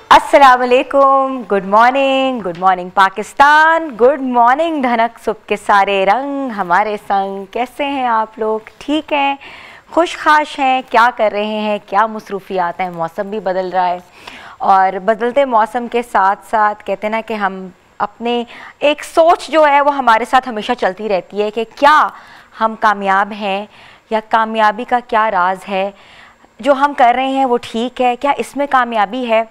अस्सलामुअलैकुम, good morning Pakistan, good morning धनक सुबह के सारे रंग हमारे संग। कैसे हैं आप लोग? ठीक हैं, खुशखाश हैं? क्या कर रहे हैं? क्या मसरूफियात हैं? मौसम भी बदल रहा है और बदलते मौसम के साथ साथ कहते हैं ना कि हम अपने एक सोच जो है वो हमारे साथ हमेशा चलती रहती है कि क्या हम कामयाब हैं या कामयाबी का क्या राज है, जो हम कर रहे हैं वो ठीक है, क्या इसमें कामयाबी है।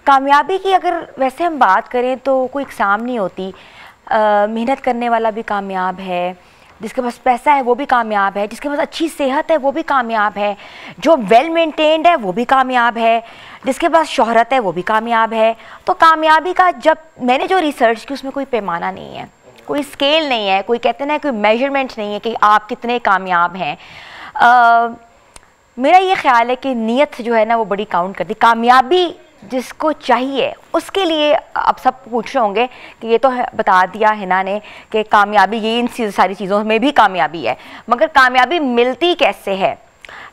कामयाबी की अगर वैसे हम बात करें तो कोई एग्ज़ाम नहीं होती। मेहनत करने वाला भी कामयाब है, जिसके पास पैसा है वो भी कामयाब है, जिसके पास अच्छी सेहत है वो भी कामयाब है, जो वेल मेंटेन्ड है वो भी कामयाब है, जिसके पास शोहरत है वो भी कामयाब है। तो कामयाबी का जब मैंने जो रिसर्च की उसमें कोई पैमाना नहीं है, कोई स्केल नहीं है, कोई कहते ना कोई मेजरमेंट नहीं है कि आप कितने कामयाब हैं। मेरा ये ख्याल है कि नीयत जो है ना वो बड़ी काउंट करती। कामयाबी जिसको चाहिए उसके लिए अब सब पूछ रहे होंगे कि ये तो बता दिया हिना ने कि कामयाबी ये इन सारी चीज़ों में भी कामयाबी है, मगर कामयाबी मिलती कैसे है?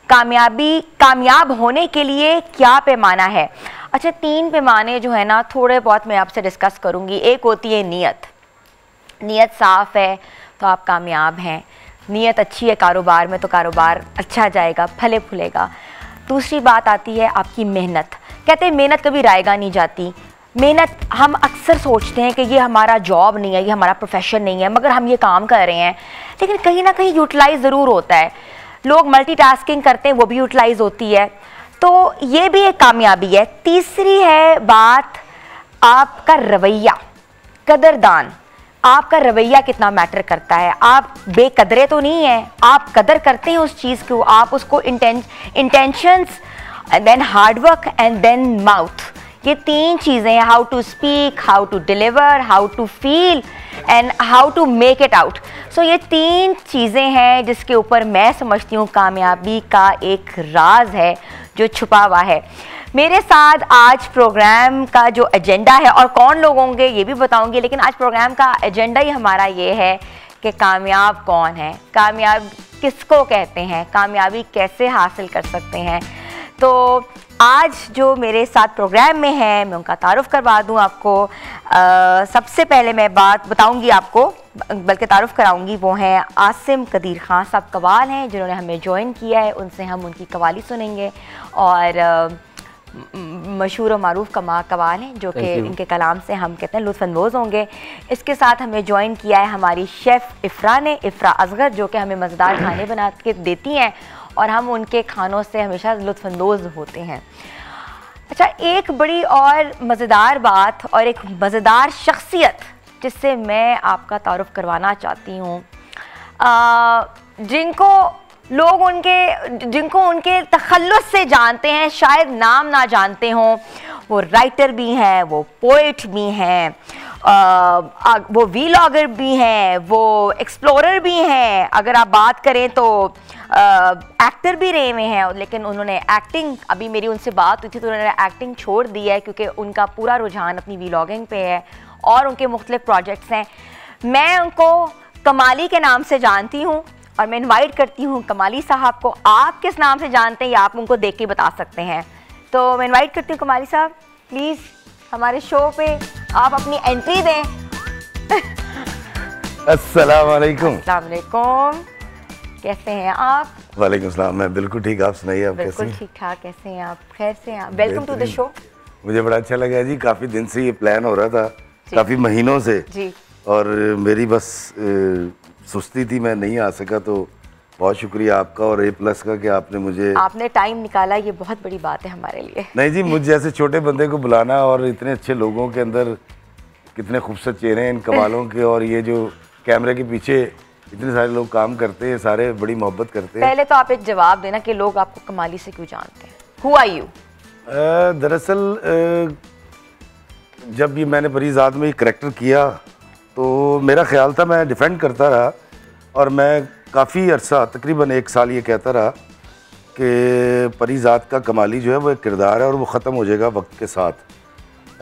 कामयाब होने के लिए क्या पैमाना है? अच्छा, 3 पैमाने जो है ना थोड़े बहुत मैं आपसे डिस्कस करूँगी। एक होती है नीयत साफ़ है तो आप कामयाब हैं, नीयत अच्छी है कारोबार में तो कारोबार अच्छा जाएगा, फले फूलेगा। दूसरी बात आती है आपकी मेहनत। कहते हैं मेहनत कभी रायगा नहीं जाती। मेहनत हम अक्सर सोचते हैं कि ये हमारा जॉब नहीं है, ये हमारा प्रोफेशन नहीं है, मगर हम ये काम कर रहे हैं, लेकिन कहीं ना कहीं यूटिलाइज ज़रूर होता है। लोग मल्टीटास्किंग करते हैं, वो भी यूटिलाइज होती है, तो ये भी एक कामयाबी है। तीसरी है बात आपका रवैया, कदरदान। आपका रवैया कितना मैटर करता है। आप बेकदरे तो नहीं हैं, आप कदर करते हैं उस चीज़ को, आप उसको intentions and then hard work and then mouth, ये 3 चीज़ें हैं। How to speak, how to deliver, how to feel and how to make it out. So ये 3 चीज़ें हैं जिसके ऊपर मैं समझती हूँ कामयाबी का एक राज है जो छुपा हुआ है। मेरे साथ आज प्रोग्राम का जो एजेंडा है, और कौन लोग होंगे ये भी बताऊंगी, लेकिन आज प्रोग्राम का एजेंडा ही हमारा ये है कि कामयाब कौन है, कामयाब किसको कहते हैं, कामयाबी कैसे हासिल कर सकते हैं। तो आज जो मेरे साथ प्रोग्राम में है मैं उनका तारुफ करवा दूं आपको। सबसे पहले मैं बात बताऊंगी आपको, बल्कि तारुफ कराऊंगी, वो हैं आसिम कदीर खान साहब। कवाल हैं जिन्होंने हमें ज्वाइन किया है, उनसे हम उनकी कवाली सुनेंगे। और मशहूर और मारूफ कवाल हैं जो कि इनके कलाम से हम कहते हैं लुत्फ़अंदोज़ होंगे। इसके साथ हमें ज्वाइन किया है हमारी शेफ़ इफ़रा ने, इफ़रा असगर, जो कि हमें मज़ेदार खाने बना के देती हैं और हम उनके खानों से हमेशा लुत्फ़अंदोज़ होते हैं। अच्छा, एक बड़ी और मज़ेदार बात और एक मज़ेदार शख्सियत जिससे मैं आपका तारुफ करवाना चाहती हूँ, जिनको उनके तखल्लुस से जानते हैं, शायद नाम ना जानते हों। वो राइटर भी हैं, वो पोइट भी हैं, वो वीलॉगर भी हैं, वो एक्सप्लोरर भी हैं। अगर आप बात करें तो एक्टर भी रहे हुए हैं, लेकिन उन्होंने एक्टिंग, अभी मेरी उनसे बात हुई थी तो उन्होंने एक्टिंग छोड़ दी है क्योंकि उनका पूरा रुझान अपनी वीलॉगिंग पे है और उनके मुख्तलिफ प्रोजेक्ट्स हैं। मैं उनको कमाली के नाम से जानती हूँ और मैं इनवाइट करती हूँ कमाली साहब को। आप किस नाम से जानते हैं या आप उनको देख के बता सकते हैं? तो मैं इनवाइट करती हूँ कमाली साहब, प्लीज़ हमारे शो पे आप अपनी एंट्री दें। अस्सलाम वालेकुम। अस्सलाम वालेकुम, कैसे हैं आप? वालेकुम सलाम, मैं बिल्कुल ठीक, आप सुनाइए, आप कैसे हैं? बिल्कुल ठीक ठाक, कैसे हैं आप? खैर से हैं आप? Welcome to the show. मुझे बड़ा अच्छा लगा जी, काफ़ी दिन से ये प्लान हो रहा था, काफ़ी महीनों से जी, और मेरी बस सुस्ती थी, मैं नहीं आ सका। तो बहुत शुक्रिया आपका और A+ का कि आपने टाइम निकाला, ये बहुत बड़ी बात है हमारे लिए। नहीं जी, मुझ जैसे छोटे बंदे को बुलाना और इतने अच्छे लोगों के अंदर कितने खूबसूरत चेहरे हैं इन कमालों के, और ये जो कैमरे के पीछे इतने सारे लोग काम करते हैं, सारे बड़ी मोहब्बत करते हैं। पहले तो आप एक जवाब देना कि लोग आपको कमाली से क्यों जानते हैं? Who are you? दरअसल जब ये मैंने परीज़ाद में करैक्टर किया तो मेरा ख्याल था, मैं डिफेंड करता रहा और मैं काफ़ी अरसा, तकरीबन 1 साल ये कहता रहा कि परीज़ाद का कमाली जो है वो एक किरदार है और वो ख़त्म हो जाएगा वक्त के साथ,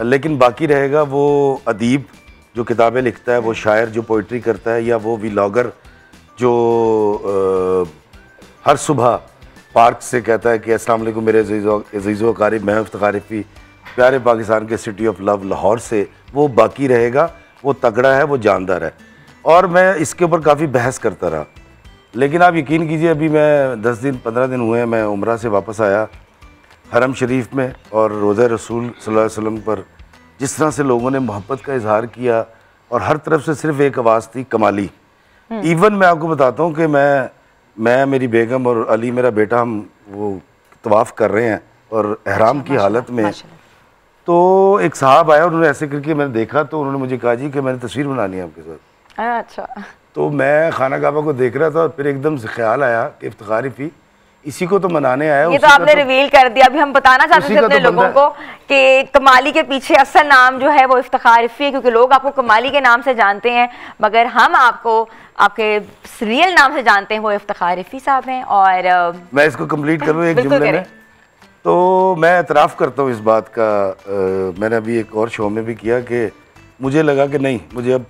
लेकिन बाकी रहेगा वो अदीब जो किताबें लिखता है, वो शायर जो पोइट्री करता है, या वो व्लॉगर जो हर सुबह पार्क से कहता है कि अस्सलाम वालेकुम मेरे अज़ीज़ो अकारिब, मैं इफ्तिखार रफ़ी, प्यारे पाकिस्तान के सिटी ऑफ लव लाहौर से, वो बाकी रहेगा, वो तगड़ा है, वो जानदार है। और मैं इसके ऊपर काफ़ी बहस करता रहा, लेकिन आप यकीन कीजिए अभी मैं 10 दिन 15 दिन हुए हैं, मैं उम्रा से वापस आया हरम शरीफ में, और रोज़ा रसूल सल्लल्लाहु अलैहि वसल्लम पर जिस तरह से लोगों ने मोहब्बत का इजहार किया, और हर तरफ से सिर्फ एक आवाज़ थी, कमाली। इवन मैं आपको बताता हूँ कि मैं मेरी बेगम और अली मेरा बेटा, हम वो तवाफ़ कर रहे हैं और एहराम की हालत में, तो एक साहब आया, उन्होंने ऐसे करके मैंने देखा, तो उन्होंने मुझे कहा जी कि मैंने तस्वीर बनानी है आपके साथ। अच्छा। तो मैं खाना काबा को देख रहा था, और फिर एकदम से ख्याल आया कि इफ्तिखार फी इसी को तो मनाने आया। ये तो आपने रिवील कर दिया। अभी हम बताना चाहते थे अपने लोगों को कि कमाली के पीछे असल नाम जो है वो इफ्तिखार फी है, क्योंकि लोग आपको कमाली के नाम से जानते हैं, मगर हम आपको आपके रियल नाम से जानते हैं, वो इफ्तिखार फी साहब हैं। और मैं इसको कंप्लीट करूँ एक जुमले में, तो मैं एतराफ़ करता हूँ इस बात का। मैंने अभी एक और शो में भी किया कि मुझे लगा कि नहीं, मुझे अब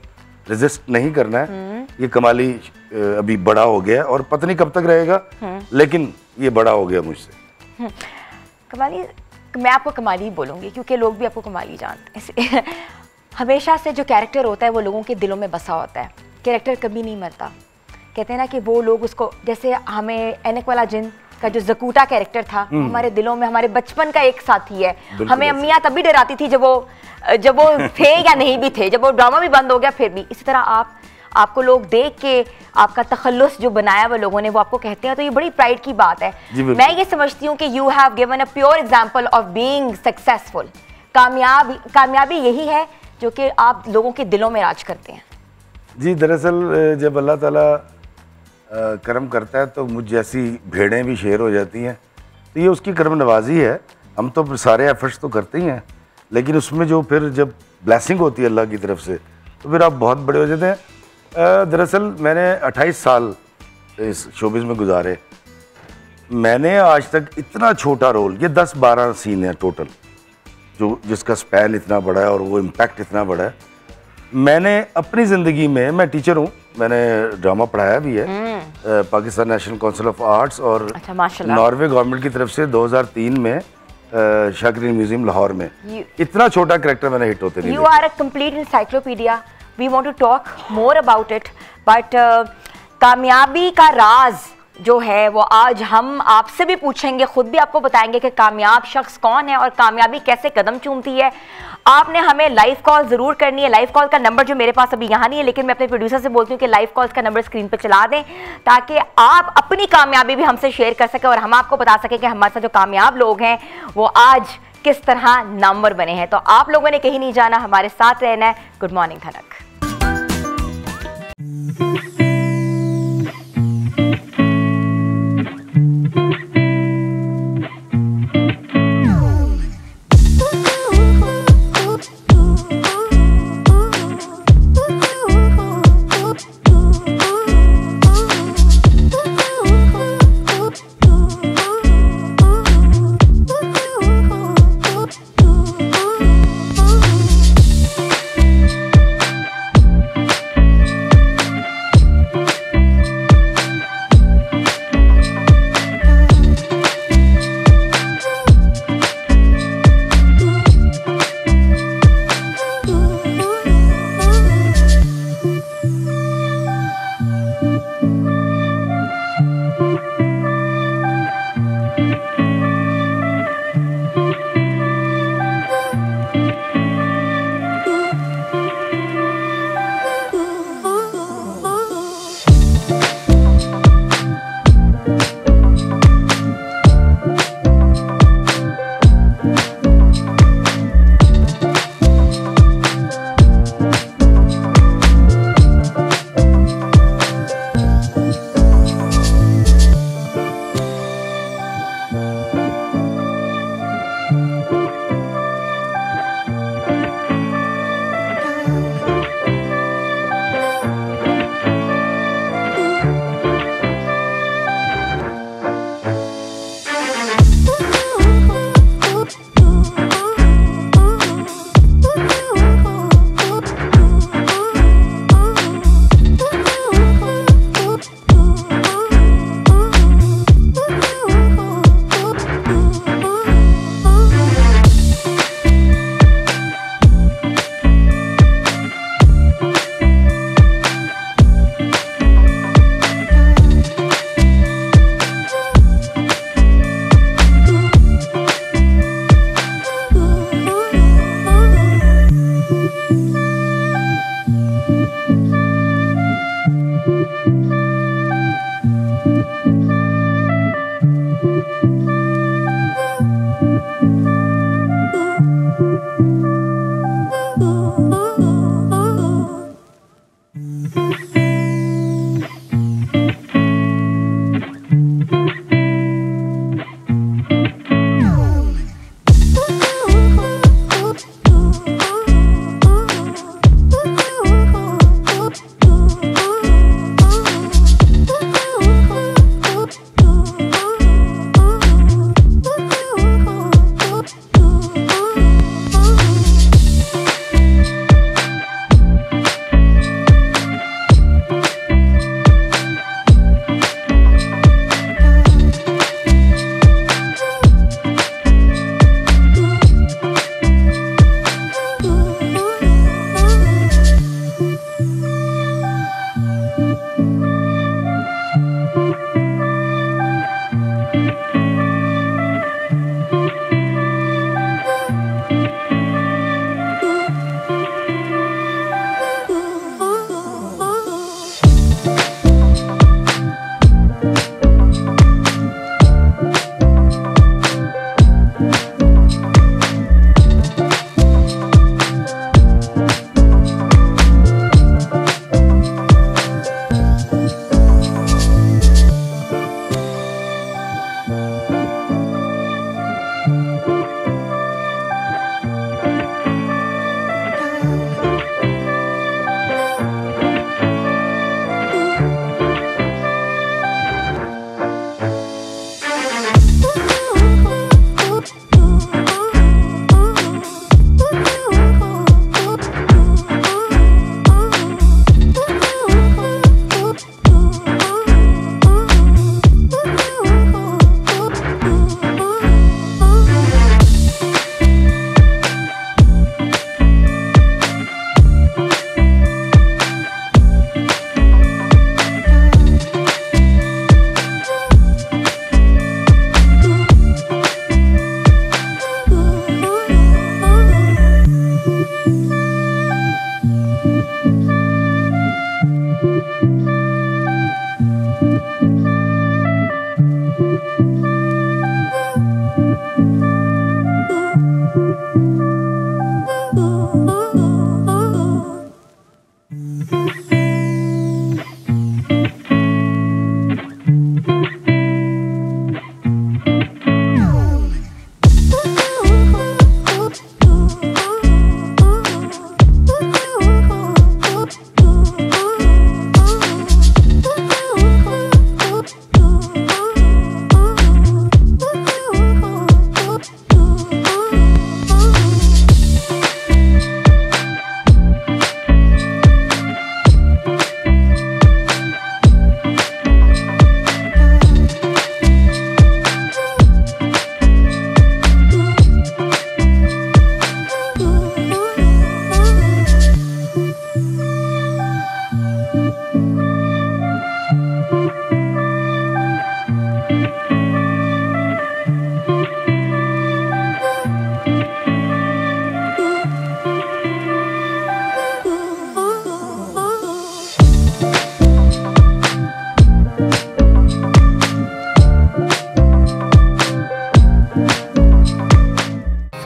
रेजिस्ट नहीं करना है, ये कमाली अभी बड़ा हो गया और पता नहीं कब तक रहेगा, लेकिन ये बड़ा हो गया मुझसे। कमाली, मैं आपको कमाली बोलूँगी क्योंकि लोग भी आपको कमाली जानते हैं। हमेशा से जो कैरेक्टर होता है वो लोगों के दिलों में बसा होता है, कैरेक्टर कभी नहीं मरता। कहते हैं ना कि वो लोग उसको, जैसे हमें ऐनक वाला जिन का जो जकूटा कैरेक्टर था, हमारे दिलों में, हमारे बचपन का एक साथी है। हमें अम्मियाँ तभी डराती थी जब वो थे या नहीं भी थे, जब वो ड्रामा भी बंद हो गया फिर भी। इसी तरह आपको लोग देख के आपका तखल्लुस जो बनाया वो लोगों ने, वो आपको कहते हैं, तो ये बड़ी प्राइड की बात है। मैं ये समझती हूँ कि you have given a pure example of being successful. कामयाबी यही है जो कि आप लोगों के दिलों में राज करते हैं। जी, दरअसल जब अल्लाह ताला करम करता है तो मुझ जैसी भेड़ें भी शेर हो जाती हैं, तो ये उसकी करम नवाजी है। हम तो सारे एफर्ट्स तो करते ही हैं, लेकिन उसमें जो फिर जब ब्लेसिंग होती है अल्लाह की तरफ से, तो फिर आप बहुत बड़े हो जाते हैं। दरअसल मैंने 28 साल इस शोबिज़ में गुजारे। मैंने आज तक इतना छोटा रोल, ये 10-12 सीन है टोटल, जिसका स्पैन इतना बड़ा है और वो इम्पैक्ट इतना बड़ा है। मैंने अपनी ज़िंदगी में, मैं टीचर हूँ, मैंने ड्रामा पढ़ाया भी है Pakistan national council of arts और नॉर्वे गवर्नमेंट की तरफ से 2003 में शाकिरीन म्यूजियम लाहौर में। इतना छोटा कैरेक्टर मैंने हिट होते नहीं। You are a complete encyclopedia. We want to talk more about it, but कामयाबी का राज जो है वो आज हम आपसे भी पूछेंगे, खुद भी आपको बताएंगे कि कामयाब शख्स कौन है और कामयाबी कैसे कदम चूमती है। आपने हमें लाइव कॉल ज़रूर करनी है। लाइव कॉल का नंबर जो मेरे पास अभी यहाँ नहीं है, लेकिन मैं अपने प्रोड्यूसर से बोलती हूँ कि लाइव कॉल्स का नंबर स्क्रीन पर चला दें, ताकि आप अपनी कामयाबी भी हमसे शेयर कर सकें और हम आपको बता सकें कि हमारे साथ जो कामयाब लोग हैं वो आज किस तरह नामवर बने हैं। तो आप लोगों ने कहीं नहीं जाना, हमारे साथ रहना है। गुड मॉर्निंग धनक।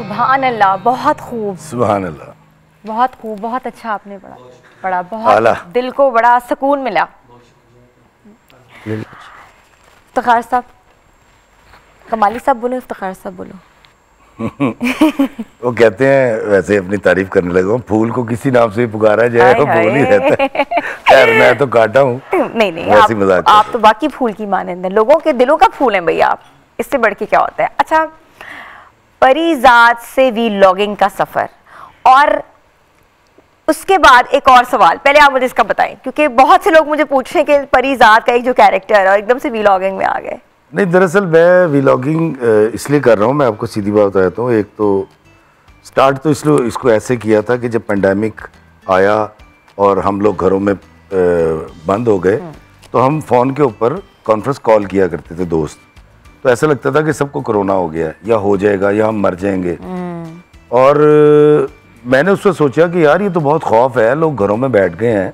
सुभान अल्लाह, बहुत खूब, सुभान अल्लाह, बहुत खूब, बहुत अच्छा आपने पढ़ा, बहुत दिल को बड़ा सुकून मिला। इफ्तिखार साहब, कमाली साहब बोलो, इफ्तिखार साहब बोलो। वो कहते हैं, वैसे अपनी तारीफ करने लगा, फूल को किसी नाम से पुकारा जाए तो फूल ही रहता है। खैर मैं तो काटा हूँ। नहीं आप तो बाकी फूल की मानंद हैं, लोगों के दिलों का फूल हैं भैया आप, इससे बढ़ के क्या होता है। अच्छा, परीजाद से वीलॉगिंग का सफर, और उसके बाद एक और सवाल, पहले आप मुझे इसका बताएं, क्योंकि बहुत से लोग मुझे पूछ रहे हैं कि परीजाद का एक जो कैरेक्टर है और एकदम से वीलॉगिंग में आ गए। नहीं, दरअसल मैं वीलॉगिंग इसलिए कर रहा हूँ, मैं आपको सीधी बात बताता हूँ। एक तो स्टार्ट तो इसको ऐसे किया था कि जब पेंडेमिक आया और हम लोग घरों में बंद हो गए, तो हम फ़ोन के ऊपर कॉन्फ्रेंस कॉल किया करते थे दोस्त। तो ऐसा लगता था कि सबको कोरोना हो गया या हो जाएगा या हम मर जाएंगे। और मैंने उससे सोचा कि यार ये तो बहुत खौफ है, लोग घरों में बैठ गए हैं,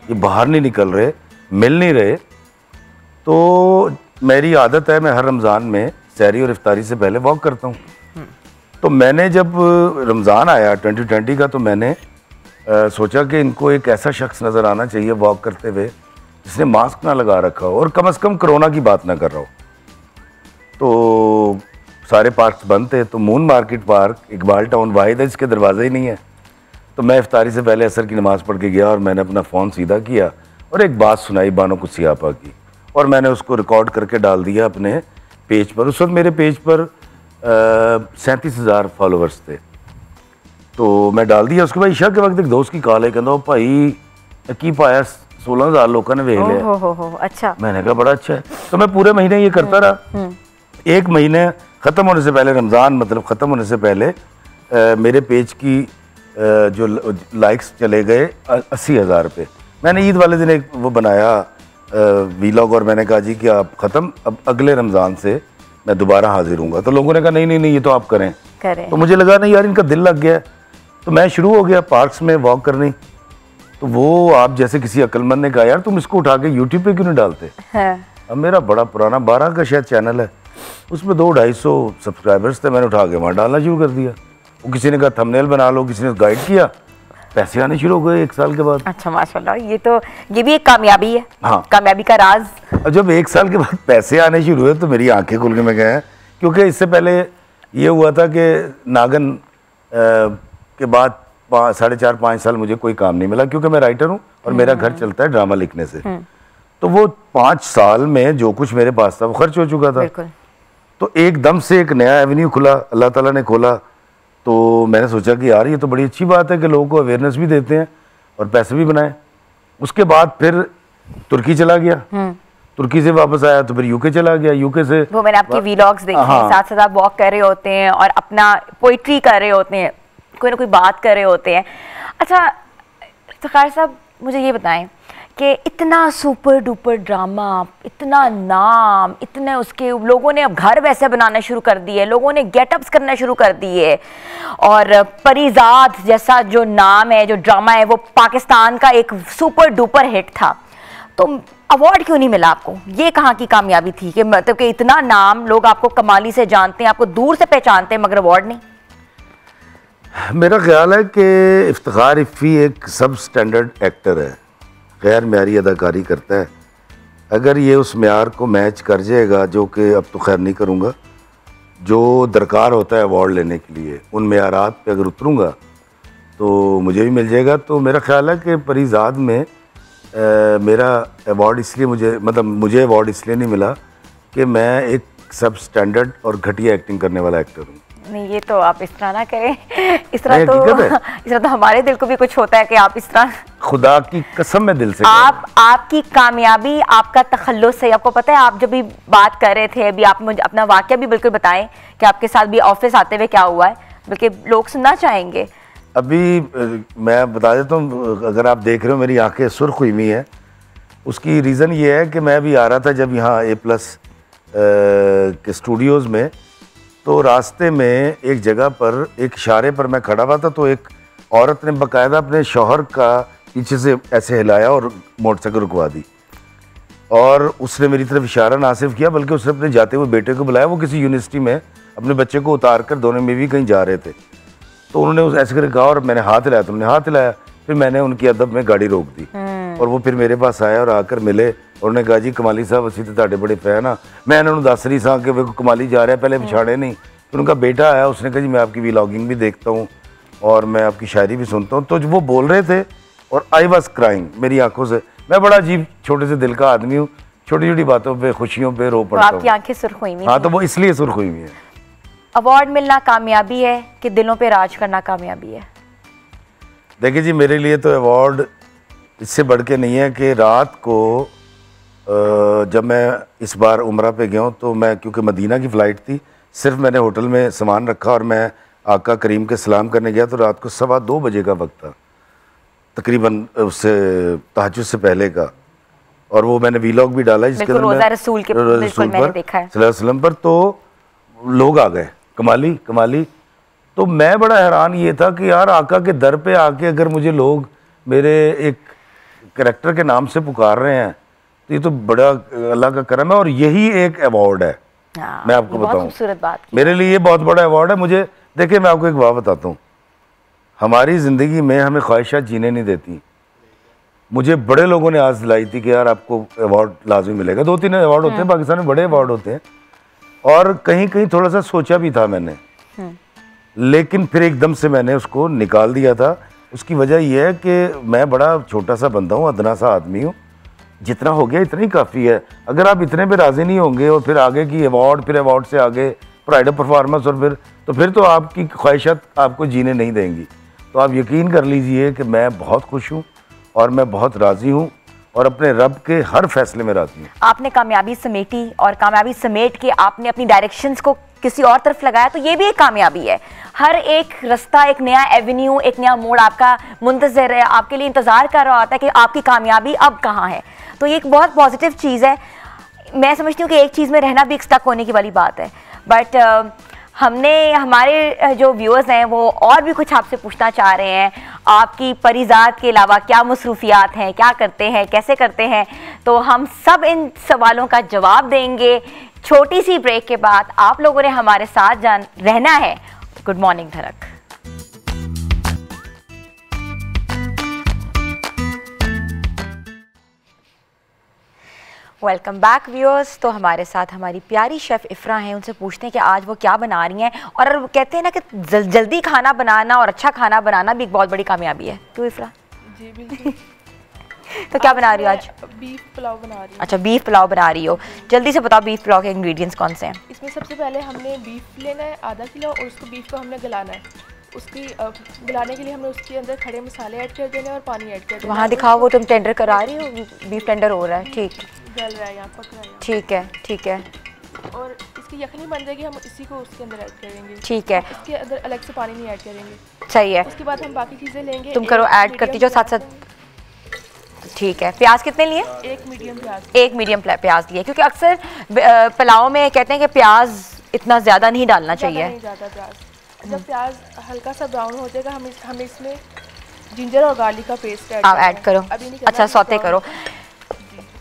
ये बाहर नहीं निकल रहे, मिल नहीं रहे। तो मेरी आदत है, मैं हर रमज़ान में सहरी और इफ्तारी से पहले वॉक करता हूँ। तो मैंने जब रमज़ान आया 2020 का, तो मैंने सोचा कि इनको एक ऐसा शख्स नज़र आना चाहिए वॉक करते हुए जिसने मास्क ना लगा रखा हो और कम से कम कोरोना की बात ना कर रहा हो। तो सारे पार्क्स बंद थे, तो moon market park Iqbal town वाहिद है जिसके दरवाज़ा ही नहीं है। तो मैं इफ्तारी से पहले असर की नमाज़ पढ़ के गया और मैंने अपना फ़ोन सीधा किया और एक बात सुनाई बानो कुसियापा की, और मैंने उसको रिकॉर्ड करके डाल दिया अपने पेज पर। उस वक्त मेरे पेज पर 37,000 फॉलोवर्स थे। तो मैं डाल दिया। उसके बाद ईशा के वक्त एक दोस्त की कॉल है, कहता वो भाई की पाया 16,000 लोगों ने वेख लिया। अच्छा। मैंने कहा बड़ा अच्छा है। तो मैं पूरे महीने ये करता रहा। एक महीने ख़त्म होने से पहले, रमज़ान मतलब ख़त्म होने से पहले, मेरे पेज की जो लाइक्स चले गए 80,000 पे। मैंने ईद वाले दिन एक वो बनाया वीलॉग, और मैंने कहा जी कि आप ख़त्म, अब अगले रमज़ान से मैं दोबारा हाजिर हूँगा। तो लोगों ने कहा नहीं ये तो आप करें। तो मुझे लगा नहीं यार इनका दिल लग गया। तो मैं शुरू हो गया पार्क्स में वॉक करनी। तो वो आप जैसे किसी अक्लमंद ने कहा यार तुम इसको उठा के यूट्यूब पे क्यों नहीं डालते। अब मेरा बड़ा पुराना 12 का शायद चैनल है, उसमें 200-250 सब्सक्राइबर्स थे। मैंने उठा के वहाँ डालना शुरू कर दिया। वो किसी ने कहा थंबनेल बना लो, किसी ने गाइड किया, पैसे आने शुरू हो गए 1 साल के बाद। अच्छा माशाल्लाह, ये भी एक कामयाबी है। हाँ, कामयाबी का राज। और जब 1 साल के बाद पैसे आने शुरू हुए तो मेरी आंखें खुल के मैं गए, क्योंकि इससे पहले ये हुआ था कि नागन के बाद 4.5-5 साल मुझे कोई काम नहीं मिला, क्योंकि मैं राइटर हूँ और मेरा घर चलता है ड्रामा लिखने से। तो वो 5 साल में जो कुछ मेरे पास था वो खर्च हो चुका था। तो एकदम से एक नया एवेन्यू खुला, अल्लाह ताला ने खोला। तो मैंने सोचा कि यार ये तो बड़ी अच्छी बात है कि लोगों को अवेयरनेस भी देते हैं और पैसे भी बनाए। उसके बाद फिर तुर्की चला गया, तुर्की से वापस आया तो फिर यूके चला गया। यूके से वो मैंने आपके वीलॉग्स देखे हैं, साथ साथ आप वॉक कर रहे होते हैं और अपना पोइट्री कर रहे होते हैं, कोई ना कोई बात कर रहे होते हैं। अच्छा इफ्तिखार साहब, मुझे ये बताएं कि इतना सुपर डुपर ड्रामा, इतना नाम, इतने उसके लोगों ने अब घर वैसे बनाना शुरू कर दिए, लोगों ने गेटअप्स करना शुरू कर दिए, और परीजाद जैसा जो नाम है, जो ड्रामा है, वो पाकिस्तान का एक सुपर डुपर हिट था। तो अवार्ड क्यों नहीं मिला आपको? ये कहाँ की कामयाबी थी कि मतलब कि इतना नाम, लोग आपको कमाली से जानते हैं, आपको दूर से पहचानते हैं, मगर अवार्ड नहीं? मेरा ख्याल है कि इफ्तिखार इफ़ी एक सब स्टैंडर्ड एक्टर है, गैर म्यारी अदाकारी करता है। अगर ये उस म्यार को मैच कर जाएगा, जो कि अब तो खैर नहीं करूँगा, जो दरकार होता है अवार्ड लेने के लिए, उन म्यारात पे अगर उतरूँगा तो मुझे भी मिल जाएगा। तो मेरा ख्याल है कि परीजाद में मेरा अवार्ड इसलिए मुझे अवार्ड इसलिए नहीं मिला कि मैं एक सब स्टैंडर्ड और घटिया एक्टिंग करने वाला एक्टर हूँ। नहीं, ये तो आप इस तरह ना करें, इस तरह तो हमारे दिल को भी कुछ होता है कि आप इस तरह, खुदा की कसम में दिल से आपकी कामयाबी, आपका तखल्लुस है। आपको पता है, आप जब भी बात कर रहे थे अभी, आप मुझे अपना वाकया भी बिल्कुल बताएं कि आपके साथ भी ऑफिस आते हुए क्या हुआ है, बल्कि लोग सुनना चाहेंगे। अभी मैं बता देता हूँ, अगर आप देख रहे हो मेरी आंखें सुर्ख हुई हुई हैं, उसकी रीज़न ये है कि मैं अभी आ रहा था जब यहाँ A+ के स्टूडियोज़ में, तो रास्ते में एक जगह पर एक इशारे पर मैं खड़ा हुआ था, तो एक औरत ने बाकायदा अपने शौहर का पीछे से ऐसे हिलाया और मोटरसाइकिल रुकवा दी, और उसने मेरी तरफ इशारा ना सिर्फ किया बल्कि उसने अपने जाते हुए बेटे को बुलाया। वो किसी यूनिवर्सिटी में अपने बच्चे को उतार कर, दोनों में भी कहीं जा रहे थे, तो उन्होंने उस ऐसे करके कहा और मैंने हाथ हिलाया, तो उन्होंने हाथ हिलाया, फिर मैंने उनकी अदब में गाड़ी रोक दी और वो फिर मेरे पास आया और आकर मिले और उन्होंने कहा जी कमाली साहब असी तो ਤੁਹਾਡੇ बड़े फैन हाँ। मैं उन्होंने दस रही सा कि वे कमाली जा रहा है, पहले पछाड़े नहीं। फिर उनका बेटा आया, उसने कहा जी मैं आपकी व्लॉगिंग भी देखता हूँ और मैं आपकी शायरी भी सुनता हूँ। तो वो बोल रहे थे और आई वॉज क्राइंग, मेरी आंखों से, मैं बड़ा अजीब छोटे से दिल का आदमी हूँ, छोटी छोटी बातों पे, खुशियों पे रो पड़ता हूँ। आपकी आंखें सुर्ख हुई। हाँ, तो वो इसलिए सुर्ख हुई है। अवार्ड मिलना कामयाबी है कि दिलों पे राज करना कामयाबी है? देखिए जी, मेरे लिए तो अवार्ड इससे बढ़ के नहीं है कि रात को जब मैं इस बार उम्रा पे गया हूँ तो मैं, क्योंकि मदीना की फ़्लाइट थी, सिर्फ मैंने होटल में सामान रखा और मैं आका करीम के सलाम करने गया, तो रात को 2:15 बजे का वक्त था तकरीबन, उससे तहज्जुद से पहले का, और वो मैंने वीलॉग भी डाला जिसके अंदर रोज़ा रसूल के बिल्कुल मैंने देखा है सल्लल्लाहु अलैहि वसल्लम पर। तो लोग आ गए, कमाली कमाली। तो मैं बड़ा हैरान ये था कि यार आका के दर पे आके अगर मुझे लोग मेरे एक कैरेक्टर के नाम से पुकार रहे हैं तो ये तो बड़ा अल्लाह का करम है और यही एक अवार्ड है। मैं आपको बताऊं, खूबसूरत बात मेरे लिए ये बहुत बड़ा अवार्ड है। मुझे देखिए, मैं आपको एक बात बताता हूँ, हमारी ज़िंदगी में हमें ख्वाहिशात जीने नहीं देती। मुझे बड़े लोगों ने आज दिलाई थी कि यार आपको अवार्ड लाजमी मिलेगा। 2-3 अवार्ड होते हैं पाकिस्तान में, बड़े अवार्ड होते हैं, और कहीं कहीं थोड़ा सा सोचा भी था मैंने, लेकिन फिर एकदम से मैंने उसको निकाल दिया था। उसकी वजह यह है कि मैं बड़ा छोटा सा बंदा हूँ, अदना सा आदमी हूँ, जितना हो गया इतना ही काफ़ी है। अगर आप इतने पे राज़ी नहीं होंगे और फिर आगे की अवार्ड, फिर अवार्ड से आगे प्राइड ऑफ परफॉर्मेंस, और फिर तो आपकी ख्वाहिशात आपको जीने नहीं देंगी। तो आप यकीन कर लीजिए कि मैं बहुत खुश हूँ और मैं बहुत राज़ी हूँ और अपने रब के हर फैसले में राज़ी हूँ। आपने कामयाबी समेटी और कामयाबी समेट के आपने अपनी डायरेक्शंस को किसी और तरफ लगाया, तो ये भी एक कामयाबी है। हर एक रास्ता, एक नया एवेन्यू, एक नया मोड़ आपका मुंतज़र है, आपके लिए इंतज़ार कर रहा होता है कि आपकी कामयाबी अब कहाँ है। तो ये एक बहुत पॉजिटिव चीज़ है। मैं समझती हूँ कि एक चीज़ में रहना भी एक स्टक होने की वाली बात है, बट हमने, हमारे जो व्यूअर्स हैं वो और भी कुछ आपसे पूछना चाह रहे हैं। आपकी परिजात के अलावा क्या मसरूफियात हैं, क्या करते हैं, कैसे करते हैं, तो हम सब इन सवालों का जवाब देंगे छोटी सी ब्रेक के बाद। आप लोगों ने हमारे साथ रहना है। गुड मॉर्निंग धड़क। Welcome back viewers. तो हमारे साथ हमारी प्यारी शेफ़ इफ़रा हैं, उनसे पूछते हैं कि आज वो क्या बना रही हैं। और कहते हैं ना कि जल्दी खाना बनाना और अच्छा खाना बनाना भी एक बहुत बड़ी कामयाबी है। क्यों इफ़रा? जी बिल्कुल। तो क्या बना रही हो आज? बीफ पुलाव बना रही हूँ। अच्छा, बीफ पुलाव बना रही हो। जल्दी से बताओ बीफ पुलाव के इंग्रेडिएंट्स कौन से हैं? इसमें सबसे पहले हमने बीफ लेना है आधा किलो, और उसको बीफ को हमने गलाना है। उसकी गलाने के लिए हमने उसके अंदर खड़े मसाले ऐड कर देने और पानी ऐड कर देना। वहाँ दिखाओ, वो तुम टेंडर करा रही हो, बीफ टेंडर हो रहा है। ठीक, गल रहा है, यहाँ पक रहा है। ठीक है, ठीक है। और इसकी यखनी बन जाएगी, हम इसी को उसके अंदर ऐड करेंगे। ठीक है, इसके अंदर अलग से पानी नहीं ऐड करेंगे। सही है। उसके बाद हम बाकी चीज़ें लेंगे। तुम करो, ऐड करती जाओ साथ साथ। ठीक है। प्याज कितने लिए? एक मीडियम प्याज। एक मीडियम प्याज लिए, क्योंकि अक्सर पुलाव में कहते हैं कि प्याज इतना ज़्यादा नहीं डालना चाहिए। नहीं ज़्यादा प्याज। जब प्याज हल्का सा ब्राउन हो जाएगा, हम इसमें जिंजर और गार्लिक का पेस्ट ऐड करो। अच्छा, सौते करो।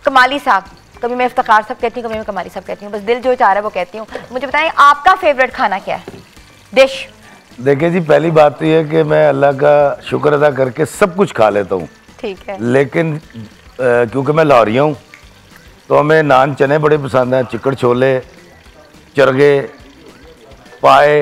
कमाली साहब, कभी मैं इफ्तिखार साहब कहती हूँ, कभी मैं कमाली साहब कहती हूँ, बस दिल जो चाह रहा है वो कहती हूँ। मुझे बताएं आपका फेवरेट खाना क्या है, डिश? देखिए जी, पहली बात तो ये है कि मैं अल्लाह का शुक्र अदा करके सब कुछ खा लेता हूँ। ठीक है। लेकिन क्योंकि मैं लाहौरिया हूँ तो हमें नान चने बड़े पसंद हैं, चिकड़ छोले, चरगे, पाए,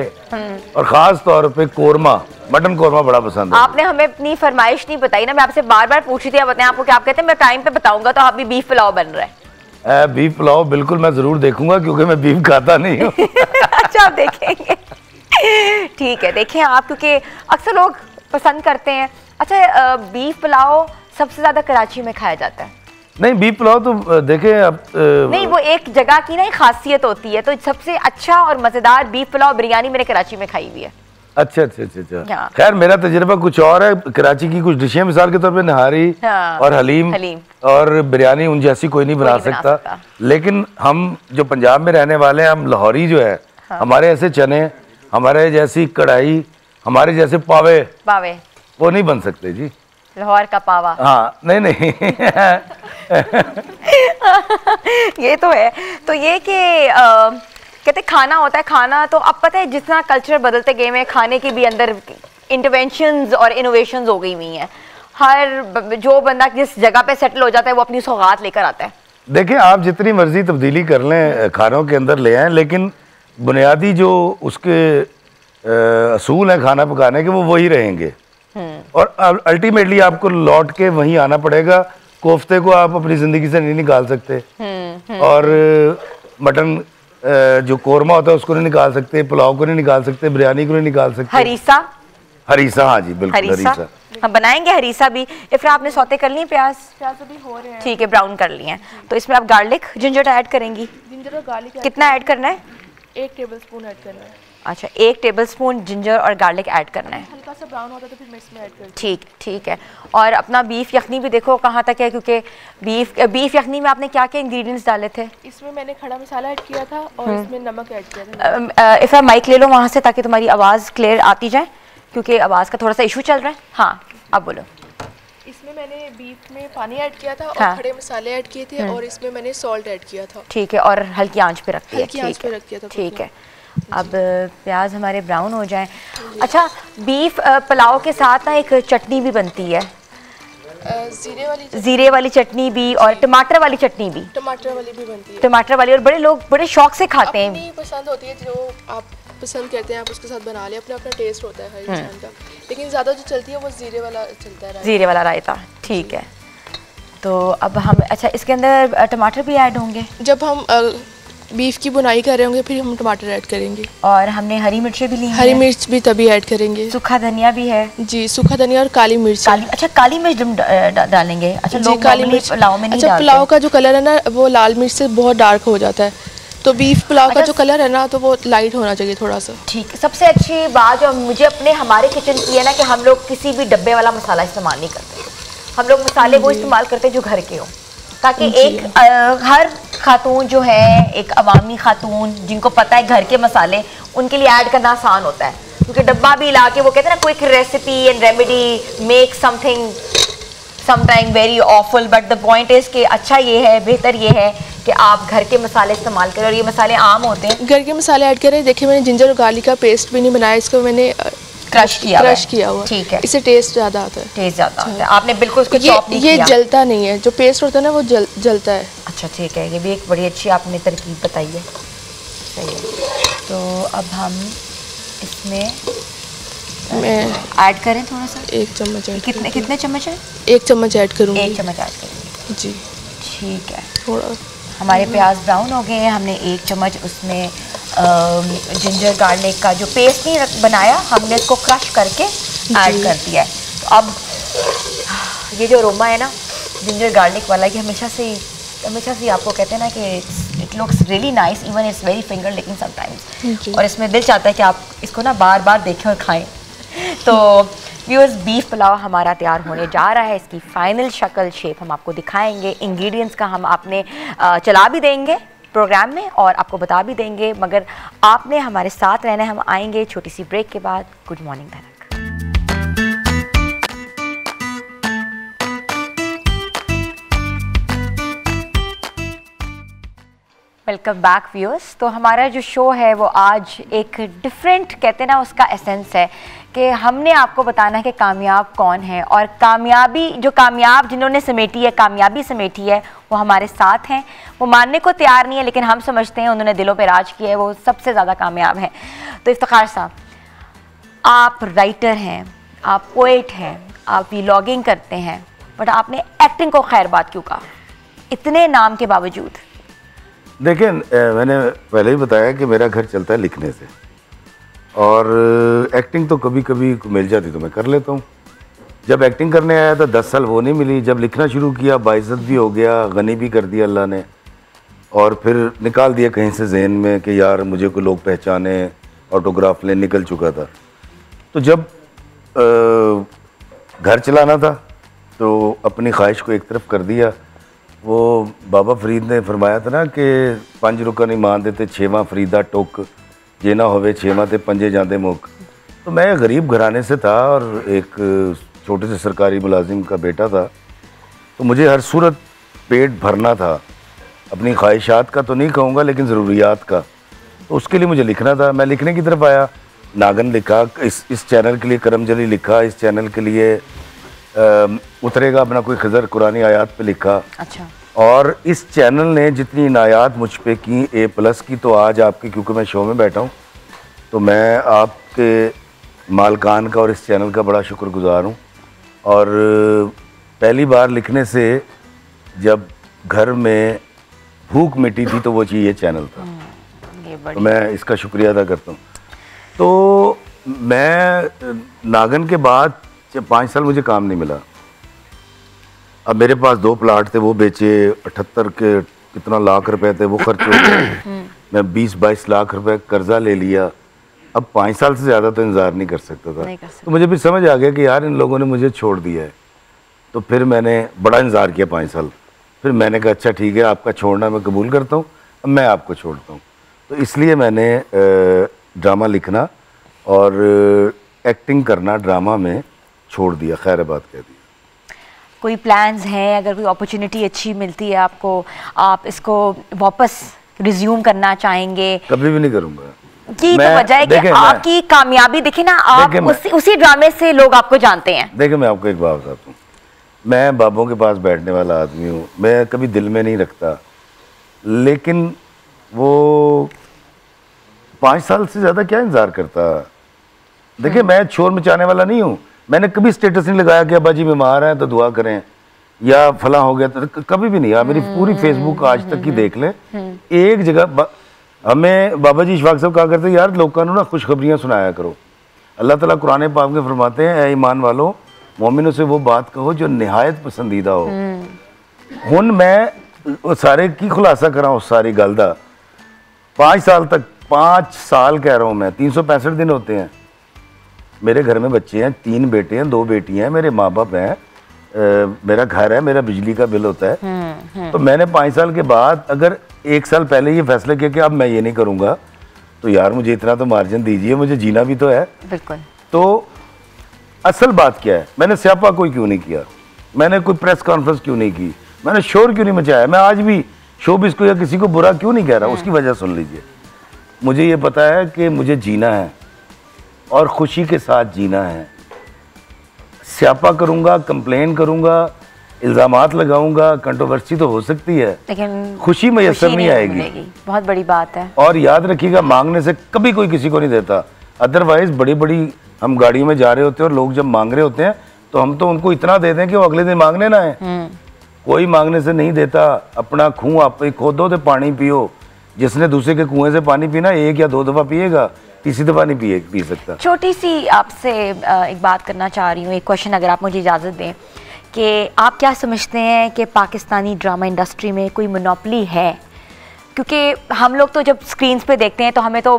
और ख़ास तौर पे कोरमा, मटन कोरमा बड़ा पसंद है। आपने हमें अपनी फरमाइश नहीं बताई ना, मैं आपसे बार बार पूछ रही थी। आप बताएं आपको क्या, आप कहते हैं मैं टाइम पे बताऊंगा, तो अभी बीफ पुलाव बन रहा है। बीफ पुलाव बिल्कुल मैं ज़रूर देखूंगा, क्योंकि मैं बीफ खाता नहीं हूँ। अच्छा, आप देखेंगे। ठीक है, देखें आप, क्योंकि अक्सर लोग पसंद करते हैं। अच्छा, बीफ पुलाव सबसे ज़्यादा कराची में खाया जाता है? नहीं, बीफ पुलाव तो देखें अब नहीं, वो एक जगह की ना एक खासियत होती है। तो सबसे अच्छा और मज़ेदार बीफ पुलाव बिरयानी मैंने कराची में खाई हुई है। अच्छा अच्छा अच्छा अच्छा। खैर, मेरा तजुर्बा कुछ और है। कराची की कुछ डिशें मिसाल के तौर पे नहारी और हलीम और बिरयानी उन जैसी कोई नहीं बना सकता। लेकिन हम जो पंजाब में रहने वाले हैं, हम लाहौरी जो है, हमारे ऐसे चने, हमारे जैसी कढ़ाई, हमारे जैसे पावे वो नहीं बन सकते जी। लाहौर का पावा? हाँ, नहीं ये तो है। तो ये कि कहते खाना होता है, खाना तो अब पता है जितना कल्चर बदलते गए हैं, खाने की भी अंदर इंटरवेंशंस और इनोवेशंस हो गई हुई हैं। हर जो बंदा जिस जगह पे सेटल हो जाता है वो अपनी सौगात लेकर आता है। देखिए, आप जितनी मर्जी तब्दीली कर लें खानों के अंदर ले आएँ, लेकिन बुनियादी जो उसके असूल हैं खाना पकाने के वो वही रहेंगे। और अल्टीमेटली आपको लौट के वहीं आना पड़ेगा। कोफ्ते को आप अपनी ज़िंदगी से नहीं निकाल सकते, और मटन जो कोरमा होता है उसको नहीं निकाल सकते, पुलाव को नहीं निकाल सकते, बिरयानी को नहीं निकाल सकते। हरीसा, हरीसा, हाँ जी बिल्कुल हरीसा हम बनाएंगे। हरीसा भी। इफ्रा आपने सौते कर ली प्याज अभी हो रहे हैं, ठीक है, ब्राउन कर लिए हैं। तो इसमें आप गार्लिक जिंजर ऐड करेंगी। जिंजर और गार्लिक कितना ऐड करना है? 1 टेबलस्पून ऐड करना है। अच्छा, 1 टेबलस्पून जिंजर और गार्लिक ऐड करना है। हल्का सा ब्राउन होता है तो फिर मैं इसमें ऐड करती हूँ। ठीक है। और अपना बीफ यखनी भी देखो कहाँ तक है, क्योंकि बीफ यखनी में आपने क्या क्या इंग्रेडिएंट्स डाले थे? इसमें मैंने खड़ा मसाला ऐड किया था और इसमें नमक ऐड किया था। इफ़ा माइक ले लो वहाँ से ताकि तुम्हारी आवाज़ क्लियर आती जाए, क्योंकि आवाज़ का थोड़ा सा इशू चल रहा है। हाँ, अब बोलो। इसमें मैंने बीफ में पानी ऐड किया था और खड़े मसाले ऐड किए थे और इसमें मैंने सॉल्ट ऐड किया था। ठीक है, और हल्की आंच पे रख दिया। ठीक है। अब प्याज हमारे ब्राउन हो जाएं। अच्छा, बीफ पुलाव के साथ ना एक चटनी भी बनती है, जीरे वाली चटनी भी और टमाटर वाली चटनी भी। टमाटर वाली भी बनती है। टमाटर वाली, और बड़े लोग बड़े शौक से खाते हैं। अपनी पसंद होती है, जो आप पसंद करते हैं आप उसके साथ बना ले। अपना अपना टेस्ट होता है हर इंसान का, लेकिन ज़्यादा जो चलती है वो जीरे वाला चलता है, जीरे वाला रायता। ठीक है। तो अब हम, अच्छा इसके अंदर टमाटर भी ऐड होंगे? जब हम बीफ की बुनाई कर रहे होंगे फिर हम टमाटर ऐड करेंगे। और हमने हरी मिर्चें भी ली हैं। हरी मिर्च भी तभी ऐड करेंगे। सूखा धनिया भी है जी, सूखा धनिया और काली मिर्च। अच्छा, काली मिर्च डालेंगे। अच्छा, लोग काली मिर्च पुलाव में नहीं डालते। पुलाव का जो कलर है ना वो लाल मिर्च से बहुत डार्क हो जाता है, तो बीफ पुलाव का जो कलर है ना तो वो लाइट होना चाहिए थोड़ा सा। ठीक है। सबसे अच्छी बात जो मुझे अपने हमारे किचन की है ना, कि हम लोग किसी भी डब्बे वाला मसाला इस्तेमाल नहीं करते। हम लोग मसाले वो इस्तेमाल करते हैं जो घर के हो, ताकि एक हर खातून जो है, एक अवामी खातून जिनको पता है घर के मसाले, उनके लिए ऐड करना आसान होता है। क्योंकि डब्बा भी ला के वो कहते हैं ना quick recipe and remedy make something sometime very awful, but the point is कि अच्छा ये है, बेहतर ये है कि आप घर के मसाले इस्तेमाल करें, और ये मसाले आम होते हैं। घर के मसाले ऐड करें। देखिए, मैंने जिंजर और गार्लिक का पेस्ट भी नहीं बनाया, इसको मैंने क्रश किया हुआ। ठीक है, इससे टेस्ट ज़्यादा आता है। टेस्ट ज़्यादा आता है। आपने बिल्कुल उसको चॉप नहीं किया। ये जलता नहीं है, जो पेस्ट होता है ना वो जलता है। अच्छा, ठीक है, ये भी एक बड़ी अच्छी आपने तरकीब बताई है। सही है। तो अब हम इसमें मैं ऐड करें थोड़ा सा, 1 चम्मच ऐड। कितने चम्मच है? 1 चम्मच ऐड करूँगी। 1 चम्मच ऐड करेंगे जी। ठीक है। थोड़ा हमारे प्याज ब्राउन हो गए हैं। हमने 1 चम्मच उसमें जिंजर गार्लिक का जो पेस्ट नहीं बनाया, हमने इसको क्रश करके ऐड कर दिया है। तो अब ये जो अरोमा है ना जिंजर गार्लिक वाला, ये हमेशा से आपको कहते हैं ना कि it looks really nice, even it's very finger licking sometimes, और इसमें दिल चाहता है कि आप इसको ना बार बार देखें और खाएं। तो व्यूअर्स, बीफ पुलाव हमारा तैयार होने जा रहा है। इसकी फाइनल शक्ल शेप हम आपको दिखाएंगे। इंग्रेडिएंट्स का हम आपने चला भी देंगे प्रोग्राम में और आपको बता भी देंगे, मगर आपने हमारे साथ रहना है। हम आएंगे छोटी सी ब्रेक के बाद। Good morning Dhanak. Welcome back viewers. तो हमारा जो शो है वो आज एक डिफरेंट, कहते हैं ना, उसका एसेंस है कि हमने आपको बताना है कि कामयाब कौन है, और कामयाबी जो कामयाब जिन्होंने समेटी है, कामयाबी समेटी है, वो हमारे साथ हैं। वो मानने को तैयार नहीं है, लेकिन हम समझते हैं उन्होंने दिलों पे राज किया है, वो सबसे ज़्यादा कामयाब हैं। तो इफ्तिखार साहब, आप राइटर हैं, आप पोएट हैं, आप व्लॉगिंग करते हैं, बट आपने एक्टिंग को खैर बात क्यों कहा इतने नाम के बावजूद? देखिए, मैंने पहले ही बताया कि मेरा घर चलता है लिखने से, और एक्टिंग तो कभी कभी मिल जाती तो मैं कर लेता हूँ। जब एक्टिंग करने आया था 10 साल वो नहीं मिली। जब लिखना शुरू किया बाइज्जत भी हो गया, गनी भी कर दिया अल्लाह ने, और फिर निकाल दिया कहीं से जहन में कि यार मुझे को लोग पहचाने, ऑटोग्राफ ले निकल चुका था। तो जब घर चलाना था तो अपनी ख्वाहिश को एक तरफ कर दिया। वो बाबा फरीद ने फरमाया था ना कि 5 रुका नहीं मान देते, 6वां फरीदा टोक, जे ना होवे 6वां ते पंजे जाते मुक। तो मैं गरीब घराने से था और एक छोटे से सरकारी मुलाजिम का बेटा था, तो मुझे हर सूरत पेट भरना था। अपनी ख्वाहिशात का तो नहीं कहूँगा, लेकिन ज़रूरियात का। तो उसके लिए मुझे लिखना था, मैं लिखने की तरफ आया। नागन लिखा, इस चैनल के लिए करमजली लिखा, इस चैनल के लिए उतरेगा अपना कोई खज़र कुरानी आयात पे लिखा। अच्छा। और इस चैनल ने जितनी इनायात मुझ पे की A+ की, तो आज आपके, क्योंकि मैं शो में बैठा हूँ, तो मैं आपके मालकान का और इस चैनल का बड़ा शुक्रगुजार हूँ। और पहली बार लिखने से जब घर में भूख मिटी थी तो वो चीज़ ये चैनल था, तो मैं इसका शुक्रिया अदा करता हूँ। तो मैं नागन के बाद 5 साल मुझे काम नहीं मिला। अब मेरे पास 2 प्लाट थे, वो बेचे, 78 के कितना लाख रुपए थे, वो खर्च हो गए। मैं 20-22 लाख रुपए कर्जा ले लिया। अब 5 साल से ज़्यादा तो इंतज़ार नहीं कर सकता था। तो मुझे भी समझ आ गया कि यार इन लोगों ने मुझे छोड़ दिया है। तो फिर मैंने बड़ा इंतज़ार किया 5 साल। फिर मैंने कहा अच्छा ठीक है, आपका छोड़ना मैं कबूल करता हूँ, अब मैं आपको छोड़ता हूँ। तो इसलिए मैंने ड्रामा लिखना और एक्टिंग करना ड्रामा में छोड़ दिया, खैराबाद कह दिया। कोई प्लान्स हैं, अगर कोई अपॉर्चुनिटी अच्छी मिलती है आपको, आप इसको वापस रिज्यूम करना चाहेंगे? कभी भी नहीं करूँगा। की तो वजह है कि आपकी कामयाबी देखे ना, आप उसी ड्रामे से लोग आपको जानते हैं। देखिए मैं आपको एक बात बताता हूँ, मैं बाबों के पास बैठने वाला आदमी हूँ, मैं कभी दिल में नहीं रखता, लेकिन वो 5 साल से ज़्यादा क्या इंतज़ार करता। देखिए मैं शोर मचाने वाला नहीं हूँ, मैंने कभी स्टेटस नहीं लगाया कि अब्बा जी बीमार हैं तो दुआ करें या फला हो गया, तो कभी भी नहीं। आप मेरी पूरी फेसबुक आज तक की देख लें, एक जगह हमें बाबा जी इशफाक साहब कहा करते यार लोगों को ना खुशखबरियाँ सुनाया करो। अल्लाह ताला कुरान पाक में फरमाते हैं, ऐ ईमान वालों मोमिनों से वो बात कहो जो निहायत पसंदीदा हो। हुन मैं सारे की खुलासा करा उस सारी गल दा। 5 साल तक, 5 साल कह रहा हूँ मैं, 365 दिन होते हैं। मेरे घर में बच्चे हैं, 3 बेटे हैं, 2 बेटियां हैं, मेरे माँ बाप हैं, मेरा घर है, मेरा बिजली का बिल होता है। तो मैंने 5 साल के बाद अगर 1 साल पहले ये फैसला किया कि अब मैं ये नहीं करूँगा, तो यार मुझे इतना तो मार्जिन दीजिए, मुझे जीना भी तो है। बिल्कुल। तो असल बात क्या है, मैंने स्यापा कोई क्यों नहीं किया, मैंने कोई प्रेस कॉन्फ्रेंस क्यों नहीं की, मैंने शोर क्यों नहीं मचाया, मैं आज भी शोबिस को या किसी को बुरा क्यों नहीं कह रहा, उसकी वजह सुन लीजिए। मुझे ये पता है कि मुझे जीना है और खुशी के साथ जीना है। स्यापा करूँगा, कंप्लेन करूँगा, इल्ज़ामात लगाऊंगा, कंट्रोवर्सी तो हो सकती है, लेकिन खुशी मैसर नहीं आएगी। बहुत बड़ी बात है। और याद रखिएगा, मांगने से कभी कोई किसी को नहीं देता। अदरवाइज बड़ी बड़ी हम गाड़ियों में जा रहे होते हैं और लोग जब मांग रहे होते हैं तो हम तो उनको इतना दे दें कि वो अगले दिन मांगने ना है। कोई मांगने से नहीं देता। अपना खूह आप ही खोदो तो पानी पियो। जिसने दूसरे के कुएं से पानी पीना 1 या 2 दफ़ा पिएगा, तीसरी दफ़ा नहीं पी सकता। छोटी सी आपसे एक बात करना चाह रही हूँ, एक क्वेश्चन अगर आप मुझे इजाज़त दें, कि आप क्या समझते हैं कि पाकिस्तानी ड्रामा इंडस्ट्री में कोई मोनोपोली है? क्योंकि हम लोग तो जब स्क्रीन्स पे देखते हैं तो हमें तो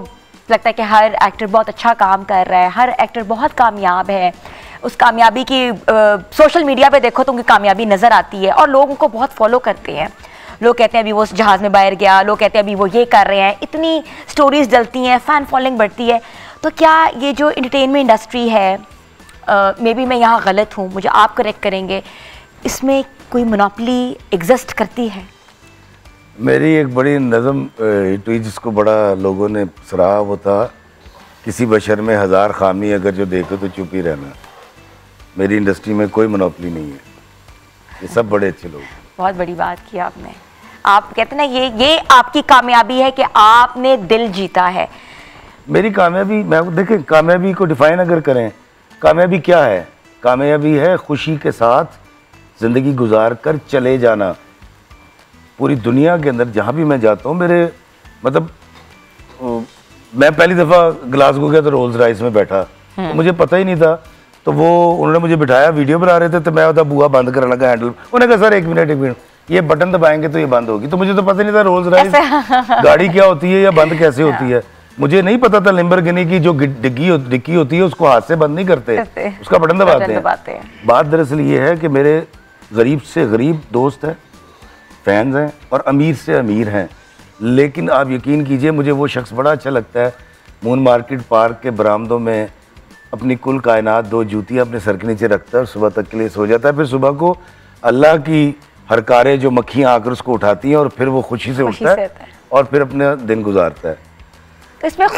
लगता है कि हर एक्टर बहुत अच्छा काम कर रहा है, हर एक्टर बहुत कामयाब है। उस कामयाबी की सोशल मीडिया पे देखो तो उनकी कामयाबी नज़र आती है और लोग उनको बहुत फॉलो करते हैं। लोग कहते हैं अभी वो जहाज़ में बाहर गया, लोग कहते हैं अभी वो ये कर रहे हैं, इतनी स्टोरीज़ डलती हैं, फ़ैन फॉलोइंग बढ़ती है। तो क्या ये जो इंटरटेनमेंट इंडस्ट्री है, मे बी मैं यहाँ गलत हूँ, मुझे आप करेक्ट करेंगे, इसमें कोई मोनोपोली एग्जिस्ट करती है? मेरी एक बड़ी नज़म हिट हुई जिसको बड़ा लोगों ने सराहा, वो था, किसी बशर में 1000 खामी अगर जो देखो तो चुप ही रहना। मेरी इंडस्ट्री में कोई मोनोपोली नहीं है, ये सब बड़े अच्छे लोग। बहुत बड़ी बात की आपने। आप कहते ना ये आपकी कामयाबी है कि आपने दिल जीता है। मेरी कामयाबी, मैं देखें कामयाबी को डिफाइन अगर करें, कामयाबी क्या है? कामयाबी है खुशी के साथ ज़िंदगी गुजार कर चले जाना। पूरी दुनिया के अंदर जहाँ भी मैं जाता हूँ, मेरे मतलब मैं पहली दफ़ा ग्लासगो गया तो रोल्स राइस में बैठा, तो मुझे पता ही नहीं था, तो वो उन्होंने मुझे बिठाया, वीडियो बना रहे थे, तो मैं होता बुआ बंद करने लगा हैंडल। उन्होंने कहा सर एक मिनट ये बटन दबाएंगे तो ये बंद होगी। तो मुझे तो पता नहीं था रोल्स राइस गाड़ी क्या होती है या बंद कैसे होती है। मुझे नहीं पता था लैम्बोर्गिनी की जो डिक्की होती है उसको हाथ से बंद नहीं करते, उसका बटन दबाते हैं। बात दरअसल ये है कि मेरे गरीब से गरीब दोस्त हैं, फैंस हैं और अमीर से अमीर हैं, लेकिन आप यकीन कीजिए मुझे वो शख्स बड़ा अच्छा लगता है, मून मार्केट पार्क के बरामदों में अपनी कुल कायनात 2 जूतियाँ अपने सर के नीचे रखता है और सुबह तक के लिए सो जाता है। फिर सुबह को अल्लाह की हरकारें जो मक्खियाँ आकर उसको उठाती हैं और फिर वो खुशी से उठता है और फिर अपना दिन गुजारता है। तो इसमें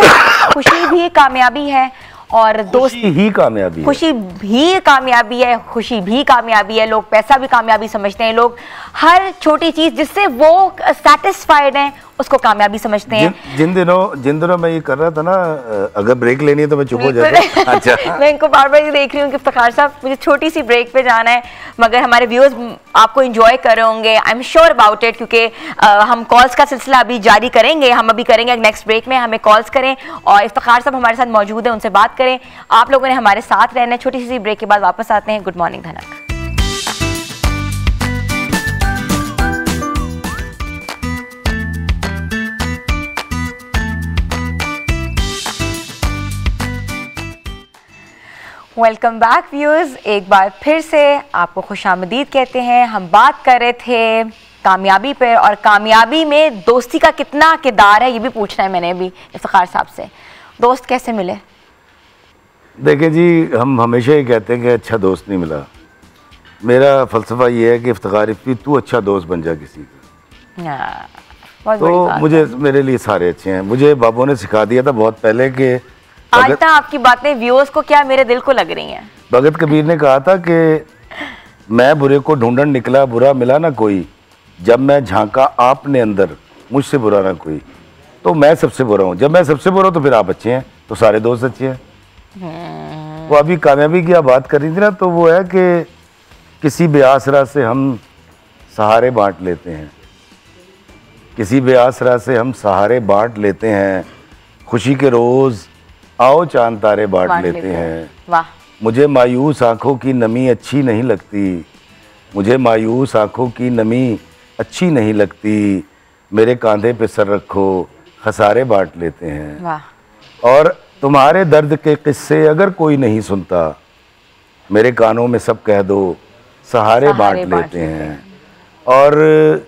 खुशी भी कामयाबी है और दोस्त ही कामयाबी, खुशी भी कामयाबी है, खुशी भी कामयाबी है। लोग पैसा भी कामयाबी समझते हैं, लोग हर छोटी चीज जिससे वो सेटिस्फाइड हैं उसको कामयाबी समझते हैं। जिन दिनों मैं ये कर रहा था ना, अगर ब्रेक लेनी है तो मैं चुप हो जाता। अच्छा मैं इनको बार बार ये देख रही हूँ कि इफ्तिखार साहब मुझे छोटी सी ब्रेक पे जाना है, मगर हमारे व्यूअर्स आपको एंजॉय कर रहे होंगे, I am sure about it, क्योंकि हम कॉल्स का सिलसिला अभी जारी करेंगे। हम अभी करेंगे नेक्स्ट ब्रेक में, हमें कॉल्स करें और इफ्तिखार साहब हमारे साथ मौजूद है, उनसे बात करें। आप लोगों ने हमारे साथ रहना है। छोटी सी ब्रेक के बाद वापस आते हैं। Good morning Dhanak. Welcome back viewers, एक बार फिर से आपको खुशामदीद कहते हैं। हम बात कर रहे थे कामयाबी पे, और कामयाबी में दोस्ती का कितना किरदार है ये भी पूछना है मैंने अभी इफ्तिखार साहब से। दोस्त कैसे मिले? देखिए जी, हम हमेशा ही कहते हैं कि अच्छा दोस्त नहीं मिला। मेरा फ़लसफ़ा ये है कि इफ्तिखार इफ़्ती तू अच्छा दोस्त बन जा किसी का। तो मुझे, मेरे लिए सारे अच्छे हैं। मुझे बाबू ने सिखा दिया था बहुत पहले कि आज तक आपकी बातें व्यूअर्स को क्या मेरे दिल को लग रही हैं। भगत कबीर ने कहा था कि मैं बुरे को ढूंढन निकला, बुरा मिला ना कोई, जब मैं झांका आपने अंदर, मुझसे बुरा ना कोई। तो मैं सबसे बुरा हूँ। जब मैं सबसे बुरा हूँ तो फिर आप अच्छे हैं, तो सारे दोस्त अच्छे हैं। वो अभी कामयाबी की आप बात कर रही थी ना, तो वो है कि किसी बेआसरा से हम सहारे बांट लेते हैं, किसी बेआसरा से हम सहारे बांट लेते हैं। खुशी के रोज़ आओ चांद तारे बांट लेते हैं। वाह। मुझे मायूस आंखों की नमी अच्छी नहीं लगती, मुझे मायूस आंखों की नमी अच्छी नहीं लगती। मेरे कांधे पे सर रखो, खसारे बांट लेते हैं। वाह। और तुम्हारे दर्द के किस्से अगर कोई नहीं सुनता, मेरे कानों में सब कह दो, सहारे बांट लेते हैं। और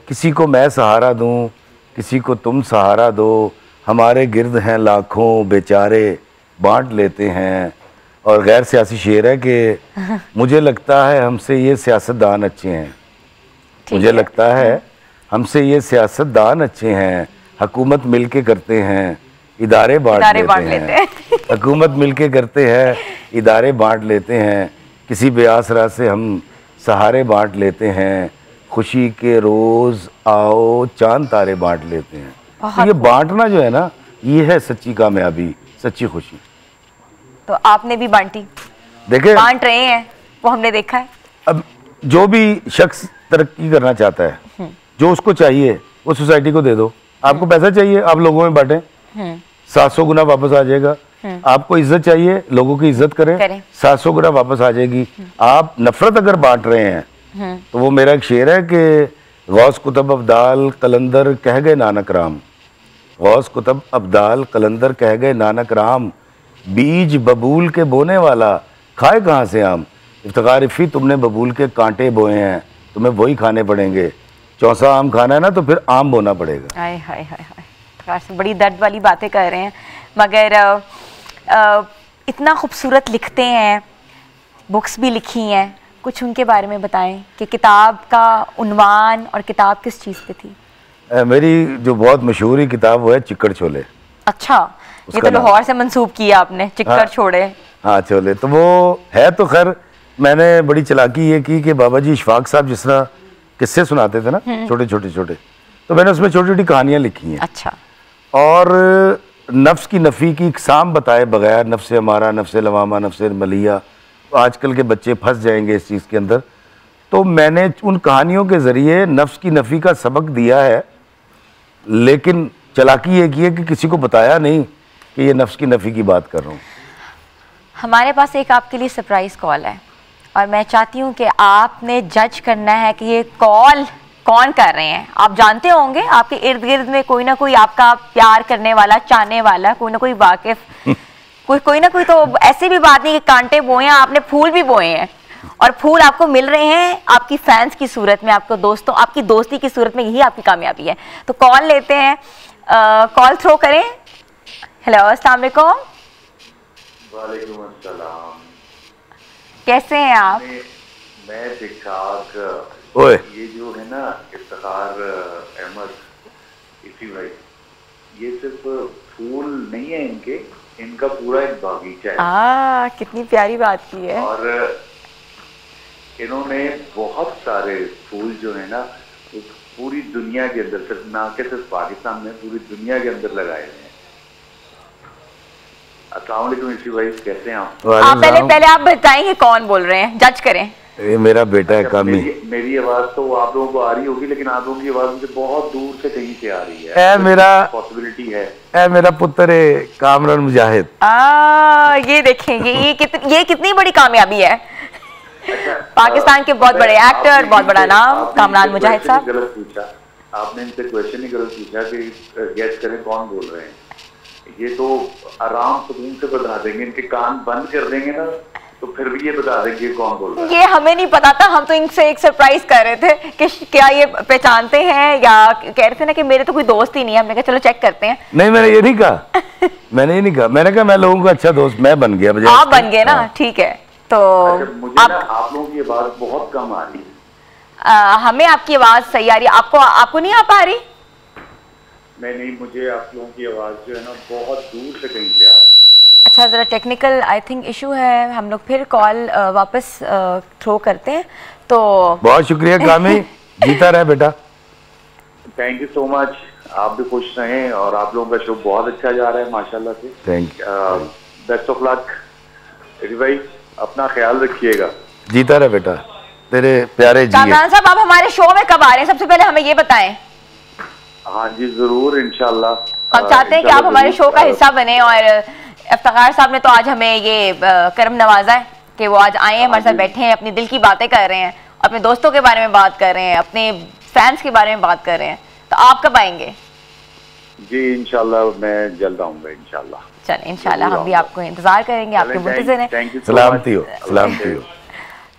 किसी को मैं सहारा दूं, किसी को तुम सहारा दो, हमारे गिर्द हैं लाखों बेचारे बांट लेते हैं। और गैर सियासी शेर है कि मुझे लगता है हमसे ये सियासतदान अच्छे हैं, मुझे लगता है हमसे ये सियासतदान अच्छे हैं। हुकूमत मिलके करते हैं, इदारे बांट लेते हैं। हुकूमत मिलके करते हैं, इदारे बांट लेते हैं। किसी बेआसरा से हम सहारे बांट लेते हैं। खुशी के रोज़ आओ चांद तारे बांट लेते हैं। तो ये बांटना जो है ना, ये है सच्ची कामयाबी, सच्ची खुशी। तो आपने भी बांटी, देखे बांट रहे हैं, वो हमने देखा है। अब जो भी शख्स तरक्की करना चाहता है, जो उसको चाहिए वो सोसाइटी को दे दो। आपको पैसा चाहिए, आप लोगों में बांटें, 700 गुना वापस आ जाएगा। आपको इज्जत चाहिए, लोगों की इज्जत करें, 700 गुना वापस आ जाएगी। आप नफरत अगर बांट रहे हैं, तो वो मेरा एक शेर है कि गौस कुतुब अब्दाल कलंदर कह गए नानक राम, गौस कुतुब अब्दाल कलंदर कह गए नानक राम, बीज बबूल के बोने वाला खाए कहाँ से आम। इफ्तिखार इफ़्ती तुमने बबूल के कांटे बोए हैं, तुम्हें वही खाने पड़ेंगे। चौसा आम खाना है ना तो फिर आम बोना पड़ेगा। हाय हाय हाय हाय, बड़ी दर्द वाली बातें कर रहे हैं, मगर इतना खूबसूरत लिखते हैं, बुक्स भी लिखी हैं, कुछ उनके बारे में बताएं कि किताब का उन्वान और किताब किस चीज़ पे थी? मेरी जो बहुत मशहूर किताब वो है चिक्कड़ छोले। अच्छा, ये तो लाहौर से मंसूब किया आपने, चिक्कड़ छोड़े। हाँ छोले, तो वो है। तो खैर मैंने बड़ी चालाकी ये की कि बाबा जी इशफाक साहब जिस तरह किस्से सुनाते थे ना, छोटे छोटे, तो मैंने उसमें छोटी छोटी कहानियाँ लिखी हैं। अच्छा। और नफ्स की नफ़ी की इकसाम बताए बगैर, नफ्स हमारा, नफ्स लवामा, नफ्स मलिया, आजकल के बच्चे फंस जाएंगे इस चीज़ के अंदर। तो मैंने उन कहानियों के ज़रिए नफ्स की नफ़ी का सबक दिया है, लेकिन चालाकी ये की है कि किसी को बताया नहीं कि ये नफ्स की नफ़ी की बात कर रहा हूँ। हमारे पास एक आपके लिए सरप्राइज़ कॉल है, और मैं चाहती हूँ कि आपने जज करना है कि ये कॉल कौन कर रहे हैं। आप जानते होंगे आपके इर्द गिर्द में कोई ना कोई आपका प्यार करने वाला, चाहने वाला, कोई ना कोई वाकिफ, कोई ना कोई। तो ऐसी भी बात नहीं कि कांटे बोए हैं, आपने फूल भी बोए हैं, और फूल आपको मिल रहे हैं आपकी फैंस की सूरत में, आपको दोस्तों, आपकी दोस्ती की सूरत में। यही आपकी कामयाबी है। तो कॉल लेते हैं, कॉल थ्रो करें। हेलो, अस्सलाम वालेकुम। वालेकुम अस्सलाम। कैसे हैं आप? मैं ठीक ठाक। ओए, ये जो है ना इफ्तिखार अहमद इसी भाई, ये सिर्फ फूल नहीं है इनका पूरा एक बागीचा है। कितनी प्यारी बात की है। और इन्होंने बहुत सारे फूल जो है ना पूरी दुनिया के अंदर, सिर्फ ना के सिर्फ पाकिस्तान में, पूरी दुनिया के अंदर लगाए हुए हैं। अस्सलाम वालेकुम ईशी भाई, कैसे हैं आप? पहले आप बताएंगे कौन बोल रहे हैं, जज करें। ये मेरा बेटा है कामी। मेरी आवाज तो आप लोगों को आ रही होगी, लेकिन आप लोगों की आवाज मुझे बहुत दूर से कहीं से आ रही है। मेरा पॉसिबिलिटी है। मेरा पुत्र है कामरान मुजाहिद। ये देखेंगे, ये कितनी बड़ी कामयाबी है। पाकिस्तान के बहुत बड़े एक्टर, बहुत बड़ा नाम, कामरान मुजाहिद साहब। गलत पूछा आपने, इनसे क्वेश्चन ही गलत पूछा कि गेस करें कौन बोल रहे हैं। ये तो आराम सुकून से बता देंगे, इनके कान बंद कर देंगे ना तो फिर भी ये बता देंगे कौन बोल रहा है। ये हमें नहीं पता था, हम तो इनसे एक सरप्राइज कर रहे थे कि क्या ये पहचानते हैं, या कह रहे थे ना कि मेरे तो कोई दोस्त ही नहीं है। हमने कहा चलो चेक करते हैं। नहीं, मैंने ये नहीं कहा मैंने ये नहीं कहा। मैंने कहा मैं लोगों का अच्छा दोस्त मैं बन गया। आप बन गए ना, ठीक है। तो मुझे ना आप लोगों की आवाज बहुत कम आ रही है। हमें आपकी आवाज सही आ रही है, आपको नहीं आ पा रही? नहीं, मुझे आप लोगों की आवाज जो है ना बहुत दूर से कहीं से आ रही है। अच्छा, ज़रा टेक्निकल आई थिंक इशू है। हम लोग फिर कॉल वापस थ्रो करते हैं। तो बहुत शुक्रिया कामी, जीता रहे बेटा। Thank you so much. आप भी खुश रहें और आप लोगों का शो बहुत अच्छा जा रहा है माशाल्लाह से। Thank you. Best of luck भाई, अपना ख्याल रखिएगा। जीता रहे बेटा, तेरे प्यारे जी। कामरान साहब, आप हमारे शो में कब आ रहे हैं? सबसे पहले हमें ये बताएं। हाँ जी, जरूर इंशाल्लाह। हम चाहते हैं कि आप हमारे शो का हिस्सा बने। और इफ्तिखार साहब ने तो आज हमें ये करम नवाजा है कि वो आज आए हैं, हमारे साथ बैठे हैं, अपनी दिल की बातें कर रहे हैं, अपने दोस्तों के बारे में बात कर रहे हैं, अपने फैंस के बारे में बात कर रहे हैं। तो आप कब आएंगे? जी इंशाल्लाह मैं जल्द आऊंगा इंशाल्लाह। चलें, इंशाल्लाह हम भी आपको इंतजार करेंगे, आपके मुंतज़िर हैं। सलामती हो, सलामती हो।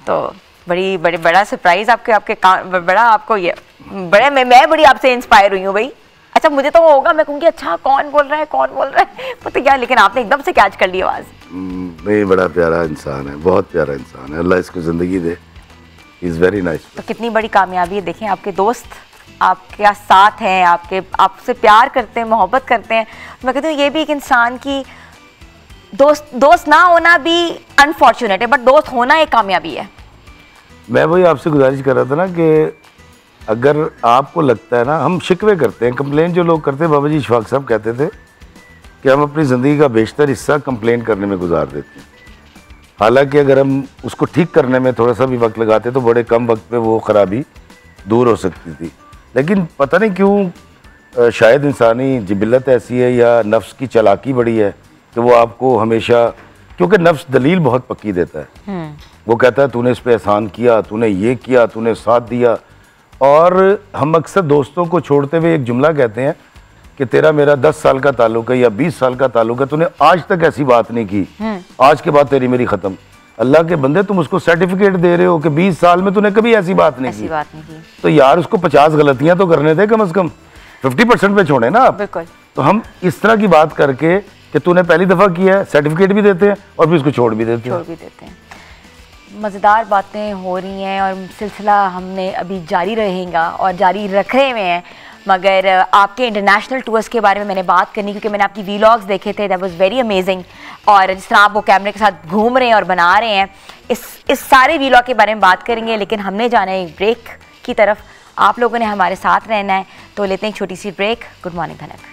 तो बड़ा सरप्राइज बड़ा आपको ये बड़े मैं बड़ी आपसे इंस्पायर हुई हूँ भाई। अच्छा, मुझे तो वो होगा, मैं कहूँगी अच्छा कौन बोल रहा है पता क्या, लेकिन आपने एकदम से कैच कर ली आवाज़। नहीं, बड़ा प्यारा इंसान है, बहुत प्यारा इंसान है, अल्लाह इसको ज़िंदगी दे। Is very nice. तो कितनी बड़ी कामयाबी है। देखें, आपके दोस्त आपके साथ हैं, आपसे प्यार करते हैं, मोहब्बत करते हैं। मैं कहती हूँ ये भी एक इंसान की दोस्त ना होना भी अनफॉर्चुनेट है, बट दोस्त होना एक कामयाबी है। मैं वही आपसे गुजारिश कर रहा था ना कि अगर आपको लगता है ना, हम शिकवे करते हैं, कंप्लेन जो लोग करते हैं, बाबा जी इशफाक साहब कहते थे कि हम अपनी ज़िंदगी का बेशतर हिस्सा कंप्लेन करने में गुजार देते हैं। हालांकि अगर हम उसको ठीक करने में थोड़ा सा भी वक्त लगाते तो बड़े कम वक्त पे वो ख़राबी दूर हो सकती थी। लेकिन पता नहीं क्यों, शायद इंसानी जिबिलत ऐसी है या नफ्स की चालाकी बड़ी है कि वो आपको हमेशा, क्योंकि नफ्स दलील बहुत पक्की देता है। वो कहता है तूने इस पे एहसान किया, तूने ये किया, तूने साथ दिया। और हम अक्सर दोस्तों को छोड़ते हुए एक जुमला कहते हैं कि तेरा मेरा 10 साल का ताल्लुक है या 20 साल का ताल्लुक है, तूने आज तक ऐसी बात नहीं की, आज के बाद तेरी मेरी ख़त्म। अल्लाह के बंदे, तुम उसको सर्टिफिकेट दे रहे हो कि 20 साल में तूने कभी ऐसी बात नहीं की। तो यार उसको 50 गलतियां तो करने थे, कम से कम 50% पे छोड़े ना आप। बिल्कुल। तो हम इस तरह की बात करके कि तूने पहली दफ़ा किया है, सर्टिफिकेट भी देते हैं और फिर उसको छोड़ भी देते हैं। मज़ेदार बातें हो रही हैं और सिलसिला हमने अभी जारी रहेगा और जारी रख रहे हुए हैं। मगर आपके इंटरनेशनल टूर्स के बारे में मैंने बात करनी, क्योंकि मैंने आपकी वीलॉग्स देखे थे, दैट वाज वेरी अमेजिंग। और जिस तरह आप वो कैमरे के साथ घूम रहे हैं और बना रहे हैं, इस सारे वीलॉग के बारे में बात करेंगे। लेकिन हमने जाना है एक ब्रेक की तरफ, आप लोगों ने हमारे साथ रहना है, तो लेते हैं एक छोटी सी ब्रेक। गुड मॉर्निंग धनक।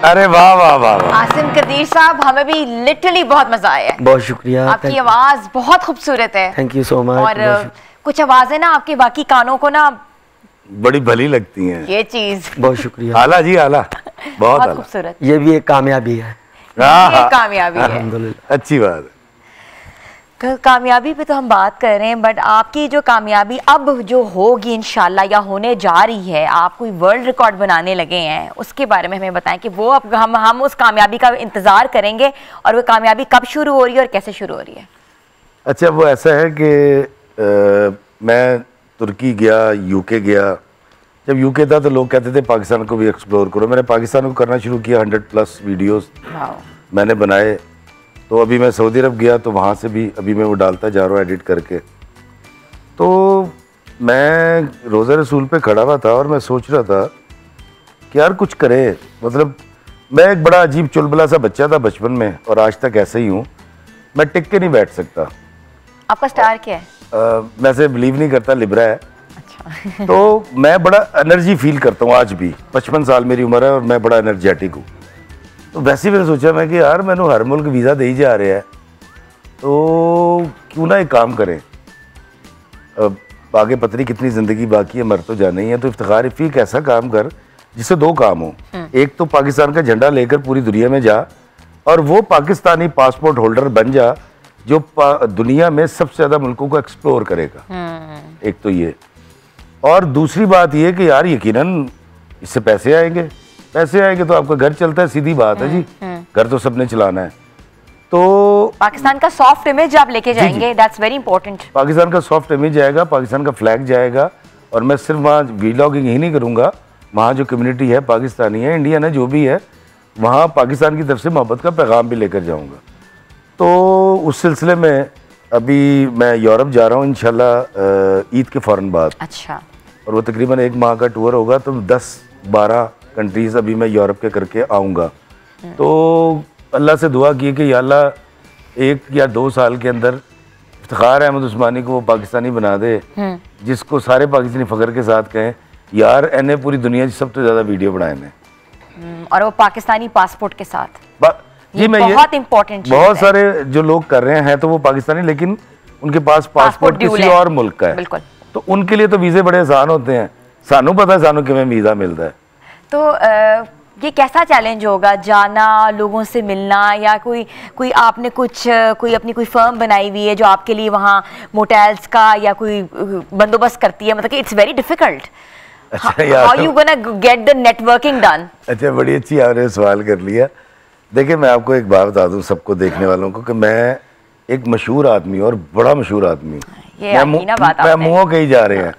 अरे वाह वाह वाह वाह। आसिम कदीर साहब, हमें भी लिटरली बहुत मजा आया है। बहुत शुक्रिया। आपकी आवाज बहुत खूबसूरत है। Thank you so much. और कुछ आवाजें ना आपके बाकी कानों को ना बड़ी भली लगती हैं। ये चीज बहुत शुक्रिया। आला जी आला, बहुत आला। खूबसूरत। ये भी एक कामयाबी है। ये कामयाबी है। अल्हम्दुलिल्लाह। अच्छी बात है। कामयाबी पे तो हम बात कर रहे हैं, बट आपकी जो कामयाबी अब जो होगी इंशाल्लाह या होने जा रही है, आप कोई वर्ल्ड रिकॉर्ड बनाने लगे हैं, उसके बारे में हमें बताएं कि वो अब हम उस कामयाबी का इंतज़ार करेंगे और वो कामयाबी कब शुरू हो रही है और कैसे शुरू हो रही है? अच्छा, वो ऐसा है कि मैं तुर्की गया, यूके गया। जब यूके था तो लोग कहते थे पाकिस्तान को भी एक्सप्लोर करो। मैंने पाकिस्तान को करना शुरू किया, 100+ वीडियोस मैंने बनाए। तो अभी मैं सऊदी अरब गया तो वहाँ से भी अभी मैं वो डालता जा रहा हूँ एडिट करके। तो मैं रोज़ा रसूल पे खड़ा हुआ था और मैं सोच रहा था कि यार कुछ करे। मतलब मैं एक बड़ा अजीब चुलबुला सा बच्चा था बचपन में और आज तक ऐसे ही हूँ। मैं टिक के नहीं बैठ सकता। आपका स्टार क्या है? मैं से बिलीव नहीं करता, लिब्रा है। अच्छा। तो मैं बड़ा एनर्जी फील करता हूँ आज भी। 55 साल मेरी उम्र है और मैं बड़ा एनर्जेटिक हूँ। तो वैसे ही मैंने सोचा मैं कि यार मैंने हर मुल्क वीज़ा दे ही जा रहे हैं, तो क्यों ना एक काम करें। अब आगे पता नहीं कितनी ज़िंदगी बाकी है, मर तो जाना ही है। तो इफ्तिखार इफ़ी एक ऐसा काम कर जिससे दो काम हो। एक तो पाकिस्तान का झंडा लेकर पूरी दुनिया में जा और वो पाकिस्तानी पासपोर्ट होल्डर बन जा जो दुनिया में सबसे ज़्यादा मुल्कों को एक्सप्लोर करेगा। एक तो ये, और दूसरी बात ये कि यार यकीनन इससे पैसे आएंगे तो आपका घर चलता है, सीधी बात है जी। घर तो सबने चलाना है। तो पाकिस्तान का सॉफ्ट इमेज आप लेके जाएंगे, दैट्स वेरी इंपॉर्टेंट। पाकिस्तान का सॉफ्ट इमेज जाएगा, पाकिस्तान का फ्लैग जाएगा। और मैं सिर्फ वहाँ वीलॉगिंग ही नहीं करूँगा, वहाँ जो कम्युनिटी है, पाकिस्तानी है, इंडियन है, जो भी है, वहाँ पाकिस्तान की तरफ से मोहब्बत का पैगाम भी लेकर जाऊँगा। तो उस सिलसिले में अभी मैं यूरोप जा रहा हूँ इंशाल्लाह ईद के फ़ौरन बाद। अच्छा। और वो तकरीबन 1 माह का टूर होगा। तो 10-12 कंट्रीज़ अभी मैं यूरोप के करके आऊँगा। तो अल्लाह से दुआ की कि या अल्लाह 1 या 2 साल के अंदर इफ्तिखार अहमद उस्मानी को वो पाकिस्तानी बना दे जिसको सारे पाकिस्तानी फ़ख्र के साथ कहें यार इन्हें पूरी दुनिया की सबसे ज़्यादा वीडियो बनाए ने, और वो पाकिस्तानी पासपोर्ट के साथ। जी मैं बहुत इंपॉर्टेंट, बहुत सारे जो लोग कर रहे हैं तो वो पाकिस्तानी, लेकिन उनके पास पासपोर्ट किसी और मुल्क का है। बिल्कुल। तो उनके लिए तो वीज़े बड़े आसान होते हैं। सानू पता है सानू किमें वीज़ा मिलता है। तो ये कैसा चैलेंज होगा, जाना, लोगों से मिलना, या कोई आपने कोई अपनी कोई फर्म बनाई हुई है जो आपके लिए वहाँ मोटेल्स का या कोई बंदोबस्त करती है? मतलब कि इट्स वेरी डिफिकल्ट। अच्छा यार, how you gonna get the networking done? अच्छा, बड़ी अच्छी आपने सवाल कर लिया। देखिए मैं आपको एक बात बता दूं सबको, देखने वालों को, कि मैं एक मशहूर आदमी और बड़ा मशहूर आदमी। मैं मुँह कहीं जा रहे हैं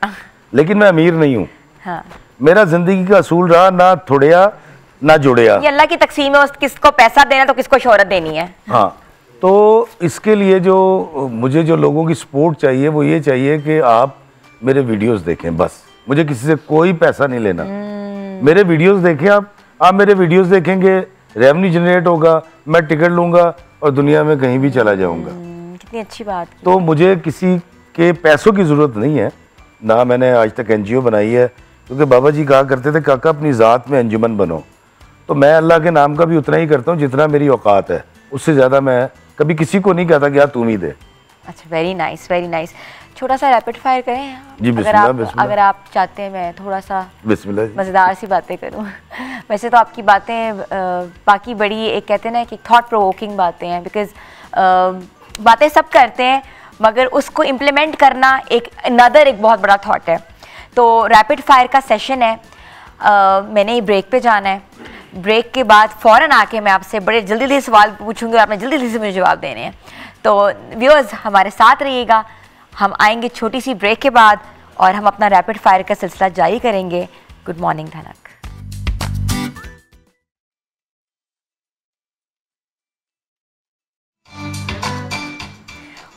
लेकिन मैं अमीर नहीं हूँ। हाँ। मेरा जिंदगी का असूल रहा ना थोड़िया ना जुड़िया। ये अल्लाह की तकसीम है, किसको पैसा देना तो किसको शोहरत देनी है। हाँ, तो इसके लिए जो मुझे जो लोगों की सपोर्ट चाहिए वो ये चाहिए कि आप मेरे वीडियोस देखें। बस मुझे किसी से कोई पैसा नहीं लेना। मेरे वीडियोस देखें आप मेरे वीडियोस देखेंगे, रेवेन्यू जनरेट होगा, मैं टिकट लूँगा और दुनिया में कहीं भी चला जाऊँगा। कितनी अच्छी बात की। तो मुझे किसी के पैसों की ज़रूरत नहीं है, ना मैंने आज तक NGO बनाई है, क्योंकि बाबा जी कहा करते थे काका अपनी ज़ात में अंजुमन बनो। तो मैं अल्लाह के नाम का भी उतना ही करता हूँ जितना मेरी औकात है, उससे ज़्यादा मैं कभी किसी को नहीं कहता कि यार तुम ही दे। अच्छा, वेरी नाइस, वेरी नाइस। छोटा सा रैपिड फायर करें जी? बिस्मिल्लाह। अगर आप चाहते हैं मैं थोड़ा सा बिस्मिल्लाह मज़ेदार सी बातें करूं। वैसे तो आपकी बातें बाकी बड़ी, एक कहते हैं ना कि थॉट प्रोवोकिंग बातें हैं, बिकॉज बातें सब करते हैं मगर उसको इम्प्लीमेंट करना एक बहुत बड़ा थॉट है। तो रैपिड फायर का सेशन है, मैंने ब्रेक पे जाना है। ब्रेक के बाद फ़ौरन आके मैं आपसे बड़े जल्दी सवाल पूछूंगी और आपने जल्दी से मुझे जवाब देने हैं। तो व्यूअर्स हमारे साथ रहिएगा, हम आएंगे छोटी सी ब्रेक के बाद और हम अपना रैपिड फायर का सिलसिला जारी करेंगे। Good morning Dhanak.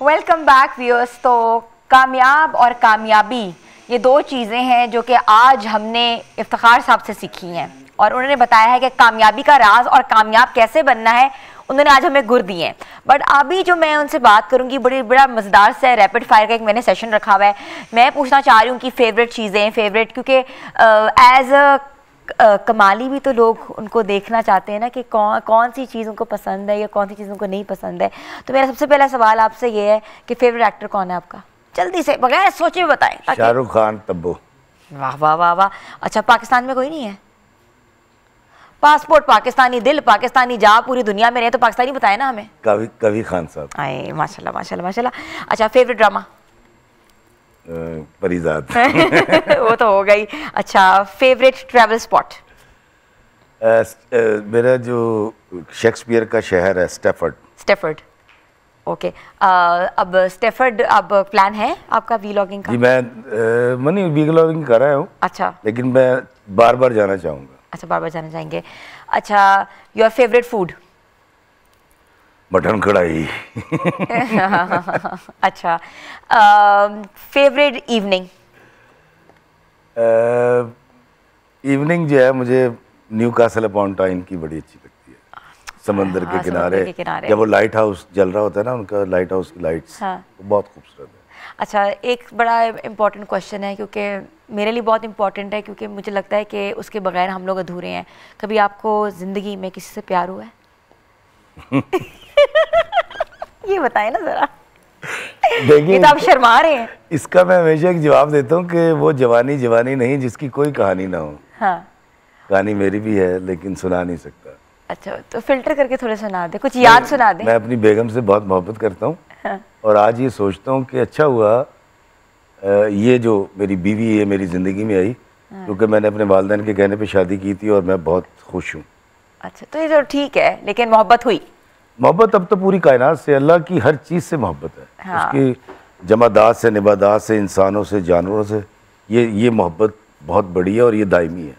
Welcome back viewers. तो कामयाब और कामयाबी ये दो चीज़ें हैं जो कि आज हमने इफ्तिखार साहब से सीखी हैं और उन्होंने बताया है कि कामयाबी का राज और कामयाब कैसे बनना है, उन्होंने आज हमें गुर दिए हैं। बट अभी जो मैं उनसे बात करूंगी बड़ा मज़ेदार से रैपिड फायर का एक मैंने सेशन रखा हुआ है। मैं पूछना चाह रही हूँ कि फेवरेट चीज़ें, क्योंकि एज अ कमाली भी तो लोग उनको देखना चाहते हैं ना कि कौन सी चीज़ उनको पसंद है या कौन सी चीज़ उनको नहीं पसंद है। तो मेरा सबसे पहला सवाल आपसे ये है कि फेवरेट एक्टर कौन है आपका? जल्दी से, बगैर सोचे हुए बताएं। शाहरुख खान, तब्बू। वाह वाह वाह वाह। अच्छा, पाकिस्तान में कोई नहीं है? पासपोर्ट पाकिस्तानी, दिल पाकिस्तानी, जा पूरी दुनिया में रहे तो पाकिस्तानी बताए ना हमें। कवि खान साहब। आए माशाल्लाह माशाल्लाह माशाल्लाह। अच्छा, फेवरेट ड्रामा? परीजाद। वो तो हो गई। अच्छा, फेवरेट ट्रैवल स्पॉट? मेरा जो शेक्सपियर का शहर है स्टैफर्ड। Stafford, okay. अब स्टैफर्ड, अब प्लान है आपका वीलॉगिंग का? जी मैं वीलॉगिंग कर रहा हूँ। अच्छा, लेकिन मैं बार बार जाना चाहूँगा। अच्छा, बार बार जाना चाहेंगे। अच्छा, योर फेवरेट फूड? मटन कढ़ाई। अच्छा, फेवरेट इवनिंग? इवनिंग जो है मुझे न्यू कासल अपॉन टाइन की बड़ी अच्छी लगती है। समंदर के किनारे जब वो लाइट हाउस जल रहा होता है ना, उनका लाइट हाउस की लाइट्स, हाँ, वो बहुत खूबसूरत है। अच्छा, एक बड़ा इम्पॉर्टेंट क्वेश्चन है, क्योंकि मेरे लिए बहुत इम्पॉर्टेंट है, क्योंकि मुझे लगता है कि उसके बगैर हम लोग अधूरे हैं। कभी आपको ज़िंदगी में किसी से प्यार हुआ है? ये बताएं ना ज़रा। देखिए, तो आप शर्मा रहे हैं। इसका मैं हमेशा एक जवाब देता हूँ कि वो जवानी जवानी नहीं जिसकी कोई कहानी ना हो। हाँ, कहानी मेरी भी है लेकिन सुना नहीं सकता। अच्छा, तो फिल्टर करके थोड़े सुना दे, कुछ याद सुना दे। मैं अपनी बेगम से बहुत मोहब्बत करता हूँ। हाँ। और आज ये सोचता हूँ कि अच्छा हुआ ये जो मेरी बीवी है मेरी ज़िंदगी में आई, हाँ, क्योंकि मैंने अपने वालिदैन के कहने पे शादी की थी और मैं बहुत खुश हूँ। अच्छा, तो ये तो ठीक है, लेकिन मोहब्बत हुई? मोहब्बत अब तो पूरी कायनात से, अल्लाह की हर चीज़ से मोहब्बत है। हाँ। उसकी जमादात से, निबादात से, इंसानों से, जानवरों से, ये मोहब्बत बहुत बड़ी है और ये दायमी है।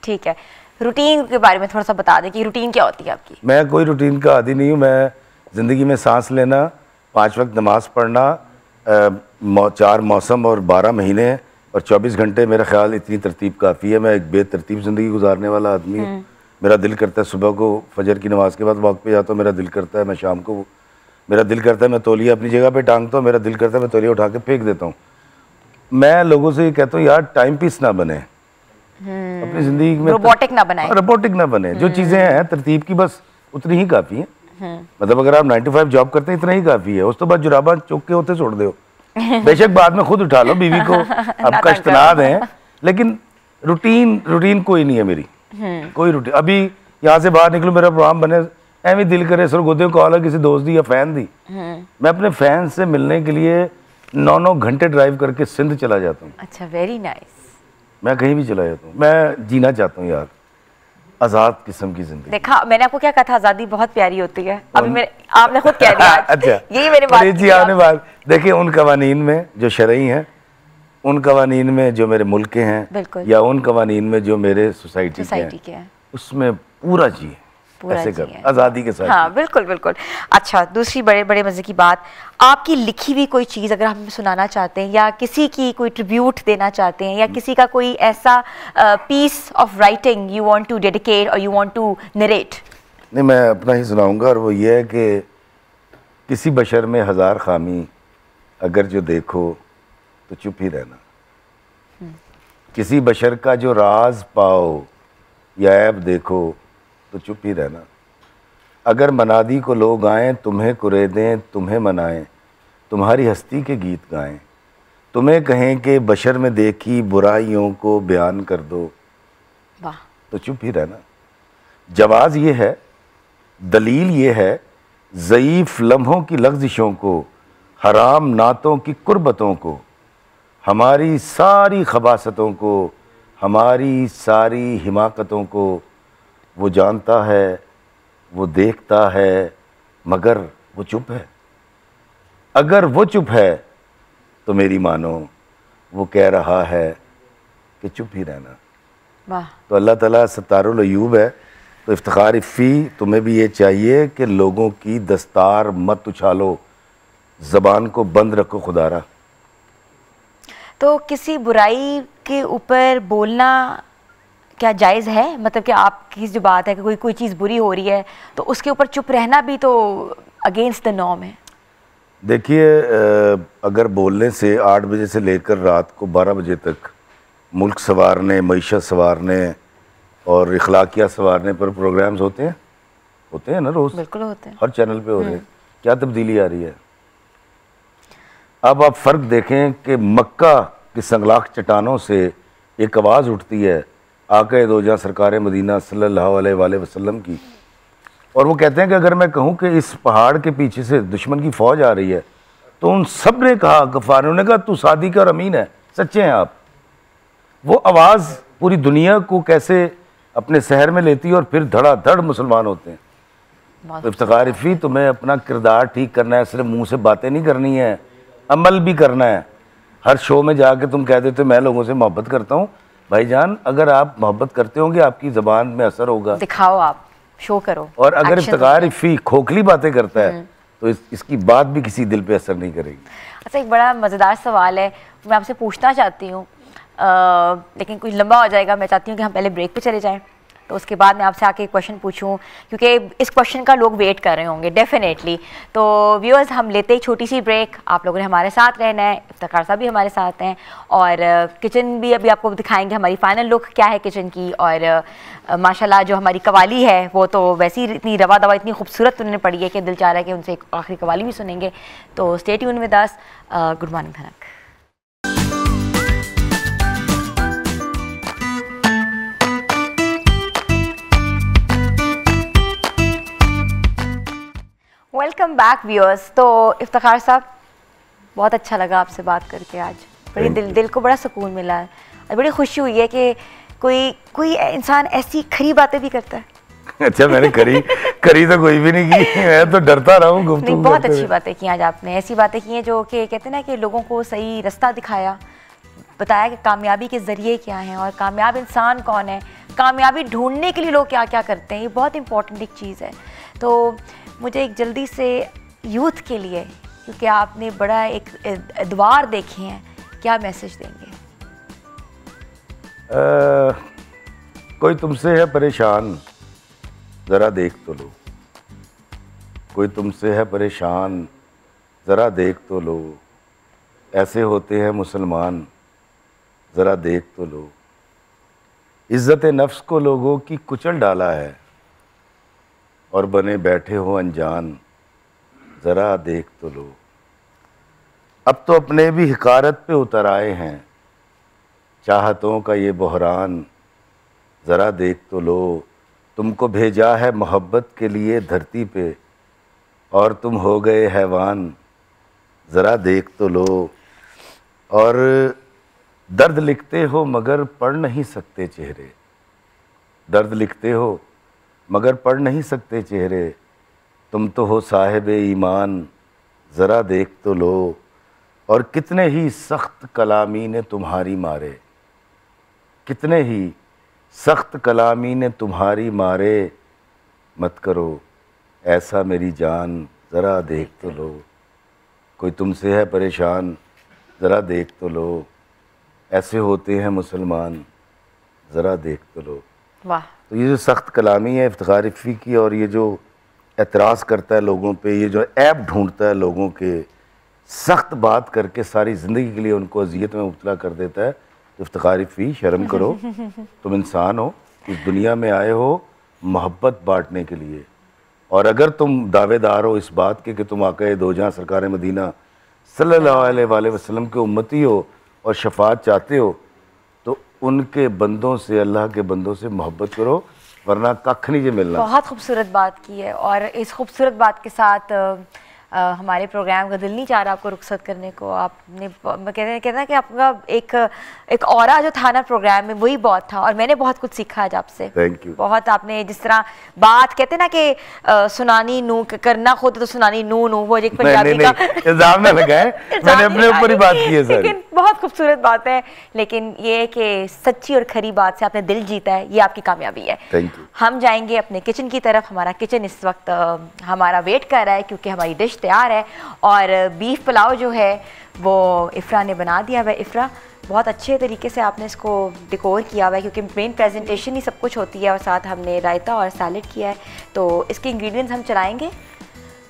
ठीक है, रूटीन के बारे में थोड़ा सा बता दें कि रूटीन क्या होती है आपकी? मैं कोई रूटीन का आदी नहीं हूँ। मैं ज़िंदगी में सांस लेना, 5 वक्त नमाज़ पढ़ना, 4 मौसम और 12 महीने और 24 घंटे, मेरा ख्याल इतनी तरतीब काफ़ी है। मैं एक बेतरतीब ज़िंदगी गुजारने वाला आदमी हूँ। मेरा दिल करता है सुबह को फजर की नमाज़ के बाद वॉक पे जाता हूँ, मेरा दिल करता है मैं शाम को, मेरा दिल करता है मैं तौलिया अपनी जगह पे टांगता हूँ, मेरा दिल करता है मैं तौलिया उठा के फेंक देता हूँ। मैं लोगों से ये कहता हूँ यार टाइम पीस ना बने, अपनी ज़िंदगी में रोबोटिक ना बनाए। रोबोटिक ना बने। जो चीज़ें हैं तरतीब की बस उतनी ही काफ़ी हैं। मतलब अगर आप 9 to 5 जॉब करते हैं इतना ही काफ़ी है। उस तो बाद जुराबा चुक के होते छोड़ दो। बेशक बाद में खुद उठा लो बीवी को, अब कष्ट ना दें, लेकिन रूटीन कोई नहीं है मेरी, कोई रूटीन। अभी यहाँ से बाहर निकलूँ, मेरा प्रोग्राम बने, एवं दिल करे सरगोदे कॉल है किसी दोस्त दी या फैन दी, मैं अपने फैन से मिलने के लिए 9 घंटे ड्राइव करके सिंध चला जाता हूँ। अच्छा, वेरी नाइस। मैं कहीं भी चला जाता हूँ। मैं जीना चाहता हूँ यार आज़ाद किस्म की जिंदगी। देखा, मैंने आपको क्या कहा था, आज़ादी बहुत प्यारी होती है। अभी मेरे आपने खुद कह दिया। अच्छा, यही मेरे बात। देखिए, उन कवानीन में जो शरई हैं, उन कवानीन में जो मेरे मुल्क के हैं, या उन कवानीन में जो मेरे सोसाइटी के हैं, उसमें पूरा जिए, ऐसे कर आज़ादी के साथ। हाँ, बिल्कुल बिल्कुल। अच्छा, दूसरी बड़े बड़े मज़े की बात, आपकी लिखी हुई कोई चीज़ अगर हम सुनाना चाहते हैं या किसी की कोई ट्रिब्यूट देना चाहते हैं या किसी का कोई ऐसा piece of writing you want to dedicate और यू वांट टू नरेट? नहीं, मैं अपना ही सुनाऊंगा, और वो ये है कि किसी बशर में 1000 खामी अगर जो देखो तो चुप ही रहना। किसी बशर का जो राज पाओ या ऐब देखो तो चुप ही रहना। अगर मनादी को लोग आएँ, तुम्हें कुरेदें, तुम्हें मनाएं, तुम्हारी हस्ती के गीत गाएं, तुम्हें कहें कि बशर में देखी बुराइयों को बयान कर दो, वाह, तो चुप ही रहना। जवाज़ ये है, दलील ये है, ज़ईफ़ लम्हों की लग़ज़िशों को, हराम नातों की कुर्बतों को, हमारी सारी खबासतों को, हमारी सारी हिमाकतों को वो जानता है, वो देखता है, मगर वो चुप है। अगर वो चुप है तो मेरी मानो वो कह रहा है कि चुप ही रहना। वाह। तो अल्लाह ताला सत्तारुल अयूब है। तो इफ्तिखार इफ़ी, तुम्हें भी ये चाहिए कि लोगों की दस्तार मत उछालो, ज़बान को बंद रखो खुदारा। तो किसी बुराई के ऊपर बोलना क्या जायज़ है? मतलब कि आपकी जो बात है कि कोई चीज़ बुरी हो रही है तो उसके ऊपर चुप रहना भी तो अगेंस्ट द नॉर्म है। देखिए, अगर बोलने से 8 बजे से लेकर रात को 12 बजे तक मुल्क संवारने, मईशत संवारने, और इखलाकियात संवारने पर प्रोग्राम्स होते हैं ना रोज़, बिल्कुल होते हैं, हर चैनल पे हो रहे हैं। क्या तब्दीली आ रही है? अब आप फ़र्क देखें कि मक्का की संगलाख चट्टानों से एक आवाज़ उठती है आका दो जहां सरकार मदीना सल्लल्लाहु अलैहि वसल्लम की, और वो कहते हैं कि अगर मैं कहूँ कि इस पहाड़ के पीछे से दुश्मन की फ़ौज आ रही है, तो उन सब ने कहा, गफ़ारों ने कहा तू सादिक और अमीन है, सच्चे हैं आप। वो आवाज़ पूरी दुनिया को कैसे अपने शहर में लेती है और फिर धड़ाधड़ मुसलमान होते हैं। तो इफ्तिखार इफ़ी, तुम्हें अपना किरदार ठीक करना है, सिर्फ मुंह से बातें नहीं करनी है, अमल भी करना है। हर शो में जाके तुम कह देते हो मैं लोगों से मोहब्बत करता हूँ, भाईजान अगर आप मोहब्बत करते होंगे आपकी ज़बान में असर होगा, दिखाओ, आप शो करो। और अगर इफ्तिखार इफ़ी खोखली बातें करता है तो इसकी बात भी किसी दिल पे असर नहीं करेगी। अच्छा, एक बड़ा मज़ेदार सवाल है, मैं आपसे पूछना चाहती हूँ, लेकिन कुछ लंबा हो जाएगा। मैं चाहती हूँ कि हम पहले ब्रेक पे चले जाएं, तो उसके बाद मैं आपसे आके एक क्वेश्चन पूछूं, क्योंकि इस क्वेश्चन का लोग वेट कर रहे होंगे डेफिनेटली। तो व्यूअर्स, हम लेते ही छोटी सी ब्रेक, आप लोगों ने हमारे साथ रहना है, इफ्तिखार साहब भी हमारे साथ हैं, और किचन भी अभी आपको दिखाएंगे हमारी फाइनल लुक क्या है किचन की। और माशाल्लाह जो हमारी कवाली है वो तो वैसे ही इतनी रवा दवा इतनी खूबसूरत उन्होंने पढ़ी है कि दिल चाह रहा है कि उनसे एक आखिरी कवाली भी सुनेंगे। तो stay tune with us. Good morning Dhanak. Welcome back viewers. तो इफ्तिखार साहब, बहुत अच्छा लगा आपसे बात करके आज, बड़ी दिल को बड़ा सुकून मिला है और बड़ी खुशी हुई है कि कोई इंसान ऐसी खरी बातें भी करता है। अच्छा, मैंने करी तो कोई भी नहीं की, मैं तो डरता रहा हूँ। नहीं, बहुत अच्छी बातें की आज आपने, ऐसी बातें की हैं जो कि कहते हैं ना कि लोगों को सही रास्ता दिखाया, बताया कि कामयाबी के ज़रिए क्या हैं और कामयाब इंसान कौन है, कामयाबी ढूंढने के लिए लोग क्या क्या करते हैं, ये बहुत इंपॉर्टेंट एक चीज़ है। तो मुझे एक जल्दी से यूथ के लिए, क्योंकि आपने बड़ा एक एतवार देखे हैं, क्या मैसेज देंगे? कोई तुमसे है परेशान ज़रा देख तो लो, कोई तुमसे है परेशान ज़रा देख तो लो, ऐसे होते हैं मुसलमान ज़रा देख तो लो, इज़्ज़त नफ्स को लोगों की कुचल डाला है और बने बैठे हो अनजान ज़रा देख तो लो, अब तो अपने भी हिकारत पे उतर आए हैं, चाहतों का ये बहरान ज़रा देख तो लो, तुमको भेजा है मोहब्बत के लिए धरती पे और तुम हो गए हैवान ज़रा देख तो लो, और दर्द लिखते हो मगर पढ़ नहीं सकते चेहरे, दर्द लिखते हो मगर पढ़ नहीं सकते चेहरे, तुम तो हो साहिब ईमान ज़रा देख तो लो, और कितने ही सख्त कलामी ने तुम्हारी मारे, कितने ही सख्त कलामी ने तुम्हारी मारे, मत करो ऐसा मेरी जान ज़रा देख तो लो, कोई तुमसे है परेशान ज़रा देख तो लो, ऐसे होते हैं मुसलमान ज़रा देख तो लो। वाह। तो ये जो सख्त कलामी है इफ्तिखार इफ़ी की, और ये जो एतराज़ करता है लोगों पे, ये जो ऐब ढूंढता है लोगों के, सख्त बात करके सारी ज़िंदगी के लिए उनको अजियत में मुब्तला कर देता है, तो इफ्तिखार इफ़ी शर्म करो, तुम इंसान हो, इस दुनिया में आए हो मोहब्बत बांटने के लिए, और अगर तुम दावेदार हो इस बात के कि तुम आका दो जहां सरकार मदीना सल्लल्लाहु अलैहि वसल्लम के उम्मती हो और शफाअत चाहते हो, तो उनके बंदों से, अल्लाह के बंदों से मोहब्बत करो, वरना कख नहीं जे मिलना। बहुत खूबसूरत बात की है, और इस खूबसूरत बात के साथ हमारे प्रोग्राम का दिल नहीं चाह रहा आपको रुखसत करने को। आपने कहते हैं कि आपका एक ऑरा जो था ना प्रोग्राम में, वही बहुत था, और मैंने बहुत कुछ सीखा आज आपसे। Thank you. बहुत आपने जिस तरह बात कहते हैं ना कि सुनानी नू करना खुद तो सुनानी नू नू, वो एक पंजाबी का इल्जाम ना लगाए, मैंने अपने ऊपर ही बात की है सर। लेकिन बहुत खूबसूरत बात है, लेकिन ये कि सच्ची और खरी बात से आपने दिल जीता है, ये आपकी कामयाबी है। Thank you. हम जाएंगे अपने किचन की तरफ। हमारा किचन इस वक्त हमारा वेट कर रहा है, क्योंकि हमारी डिश तैयार है, और बीफ पुलाव जो है वो इफ्रा ने बना दिया हुआ है। इफ्रा, बहुत अच्छे तरीके से आपने इसको डेकोर किया हुआ है, क्योंकि मेन प्रेजेंटेशन ही सब कुछ होती है, और साथ हमने रायता और सैलेड किया है। तो इसके इंग्रेडिएंट्स हम चलाएंगे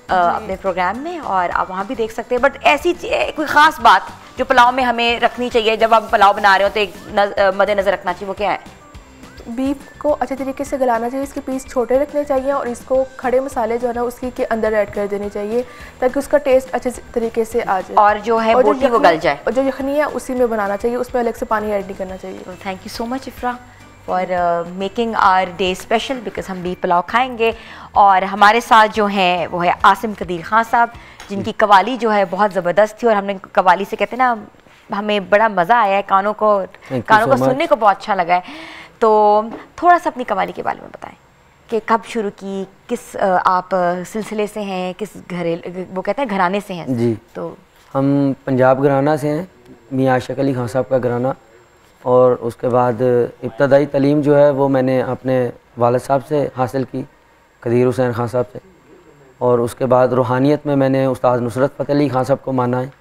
अपने प्रोग्राम में, और आप वहाँ भी देख सकते हैं। बट ऐसी कोई ख़ास बात जो पुलाव में हमें रखनी चाहिए, जब आप पुलाव बना रहे हो तो एक मद्देनज़र रखना चाहिए, वो क्या है? बीफ को अच्छे तरीके से गलाना चाहिए, इसके पीस छोटे रखने चाहिए और इसको खड़े मसाले जो है ना उसकी के अंदर ऐड कर देने चाहिए ताकि उसका टेस्ट अच्छे तरीके से आ जाए और जो है बोटी वो गल जाए। और जो यखनी है उसी में बनाना चाहिए, उसमें अलग से पानी ऐड नहीं करना चाहिए। Thank you so much Ifra for making our day special because हम बीफ पुलाव खाएंगे। और हमारे साथ जो हैं वो है आसिम कदीर खान साहब, जिनकी कवाली जो है बहुत ज़बरदस्त थी और हमने कवाली से कहते हैं ना हमें बड़ा मज़ा आया है, कानों को सुनने को बहुत अच्छा लगा है। तो थोड़ा सा अपनी कवाली के बारे में बताएं कि कब शुरू की, किस आप सिलसिले से हैं, किस वो कहते हैं घराने से हैं? जी, तो हम पंजाब घराना से हैं, मियाँ आशिक अली खान साहब का घराना। और उसके बाद इब्तदाई तालीम जो है वो मैंने अपने वालिद साहब से हासिल की, कदीर हुसैन खान साहब से। और उसके बाद रूहानियत में मैंने उस्ताद नुसरत फ़तेह अली खान साहब को माना है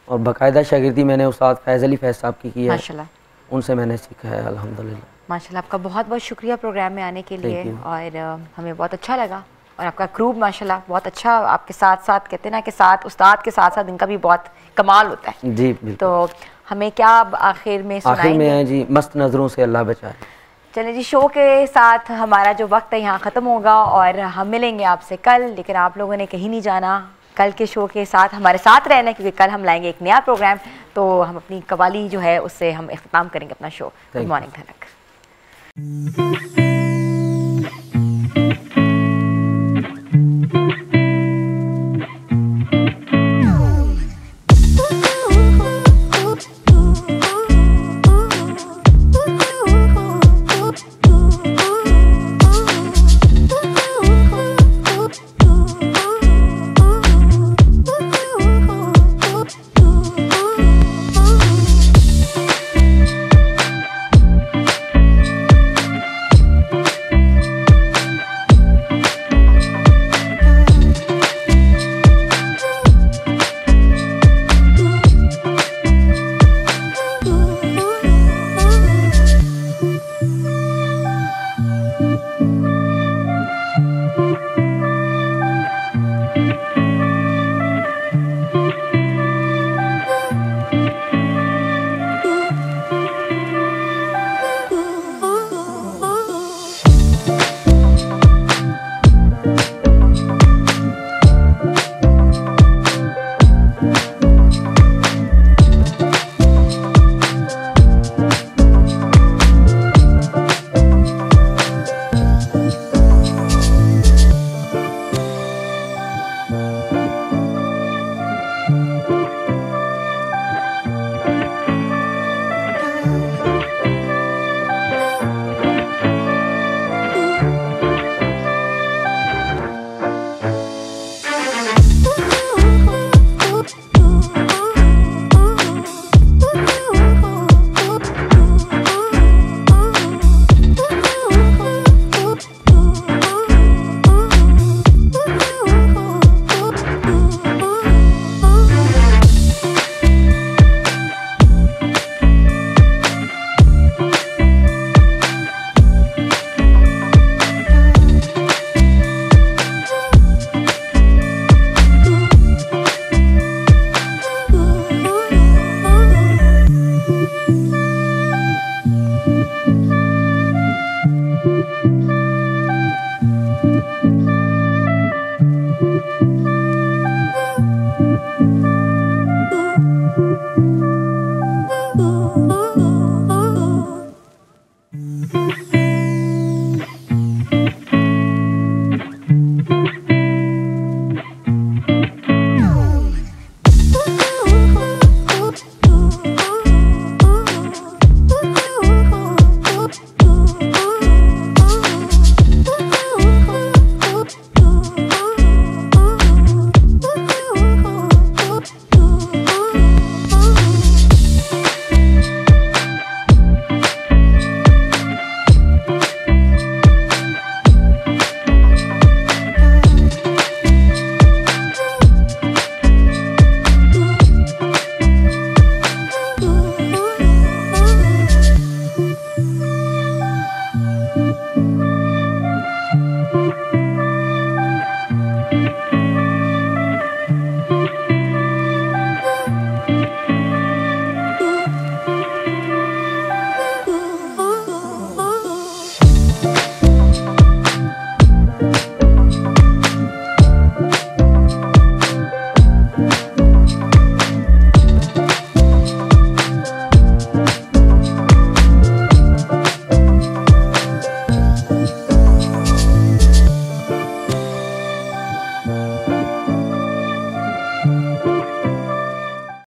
और बाकायदा शागिर्दी मैंने उस्ताद फैज़ अली फैज़ साहब की है, माशाल्लाह, उनसे मैंने सीखा है अल्हम्दुलिल्लाह। माशाल्लाह, आपका बहुत बहुत शुक्रिया प्रोग्राम में आने के लिए और हमें बहुत अच्छा लगा। और आपका क्रू माशाल्लाह बहुत अच्छा, आपके साथ साथ कहते हैं ना कि साथ उस्ताद के साथ साथ इनका भी बहुत कमाल होता है जी बिल्कुल। तो हमें क्या आखिर में आखिर सुनाएंगे? में है जी, मस्त नज़रों से अल्लाह बचाए। चलिए जी, शो के साथ हमारा जो वक्त है यहाँ ख़त्म होगा और हम मिलेंगे आपसे कल, लेकिन आप लोगों ने कहीं नहीं जाना, कल के शो के साथ हमारे साथ रहना क्योंकि कल हम लाएंगे एक नया प्रोग्राम। तो हम अपनी कवाली जो है उससे हम इख्तिताम करेंगे अपना शो। गुड मॉर्निंग धनक। Thank you.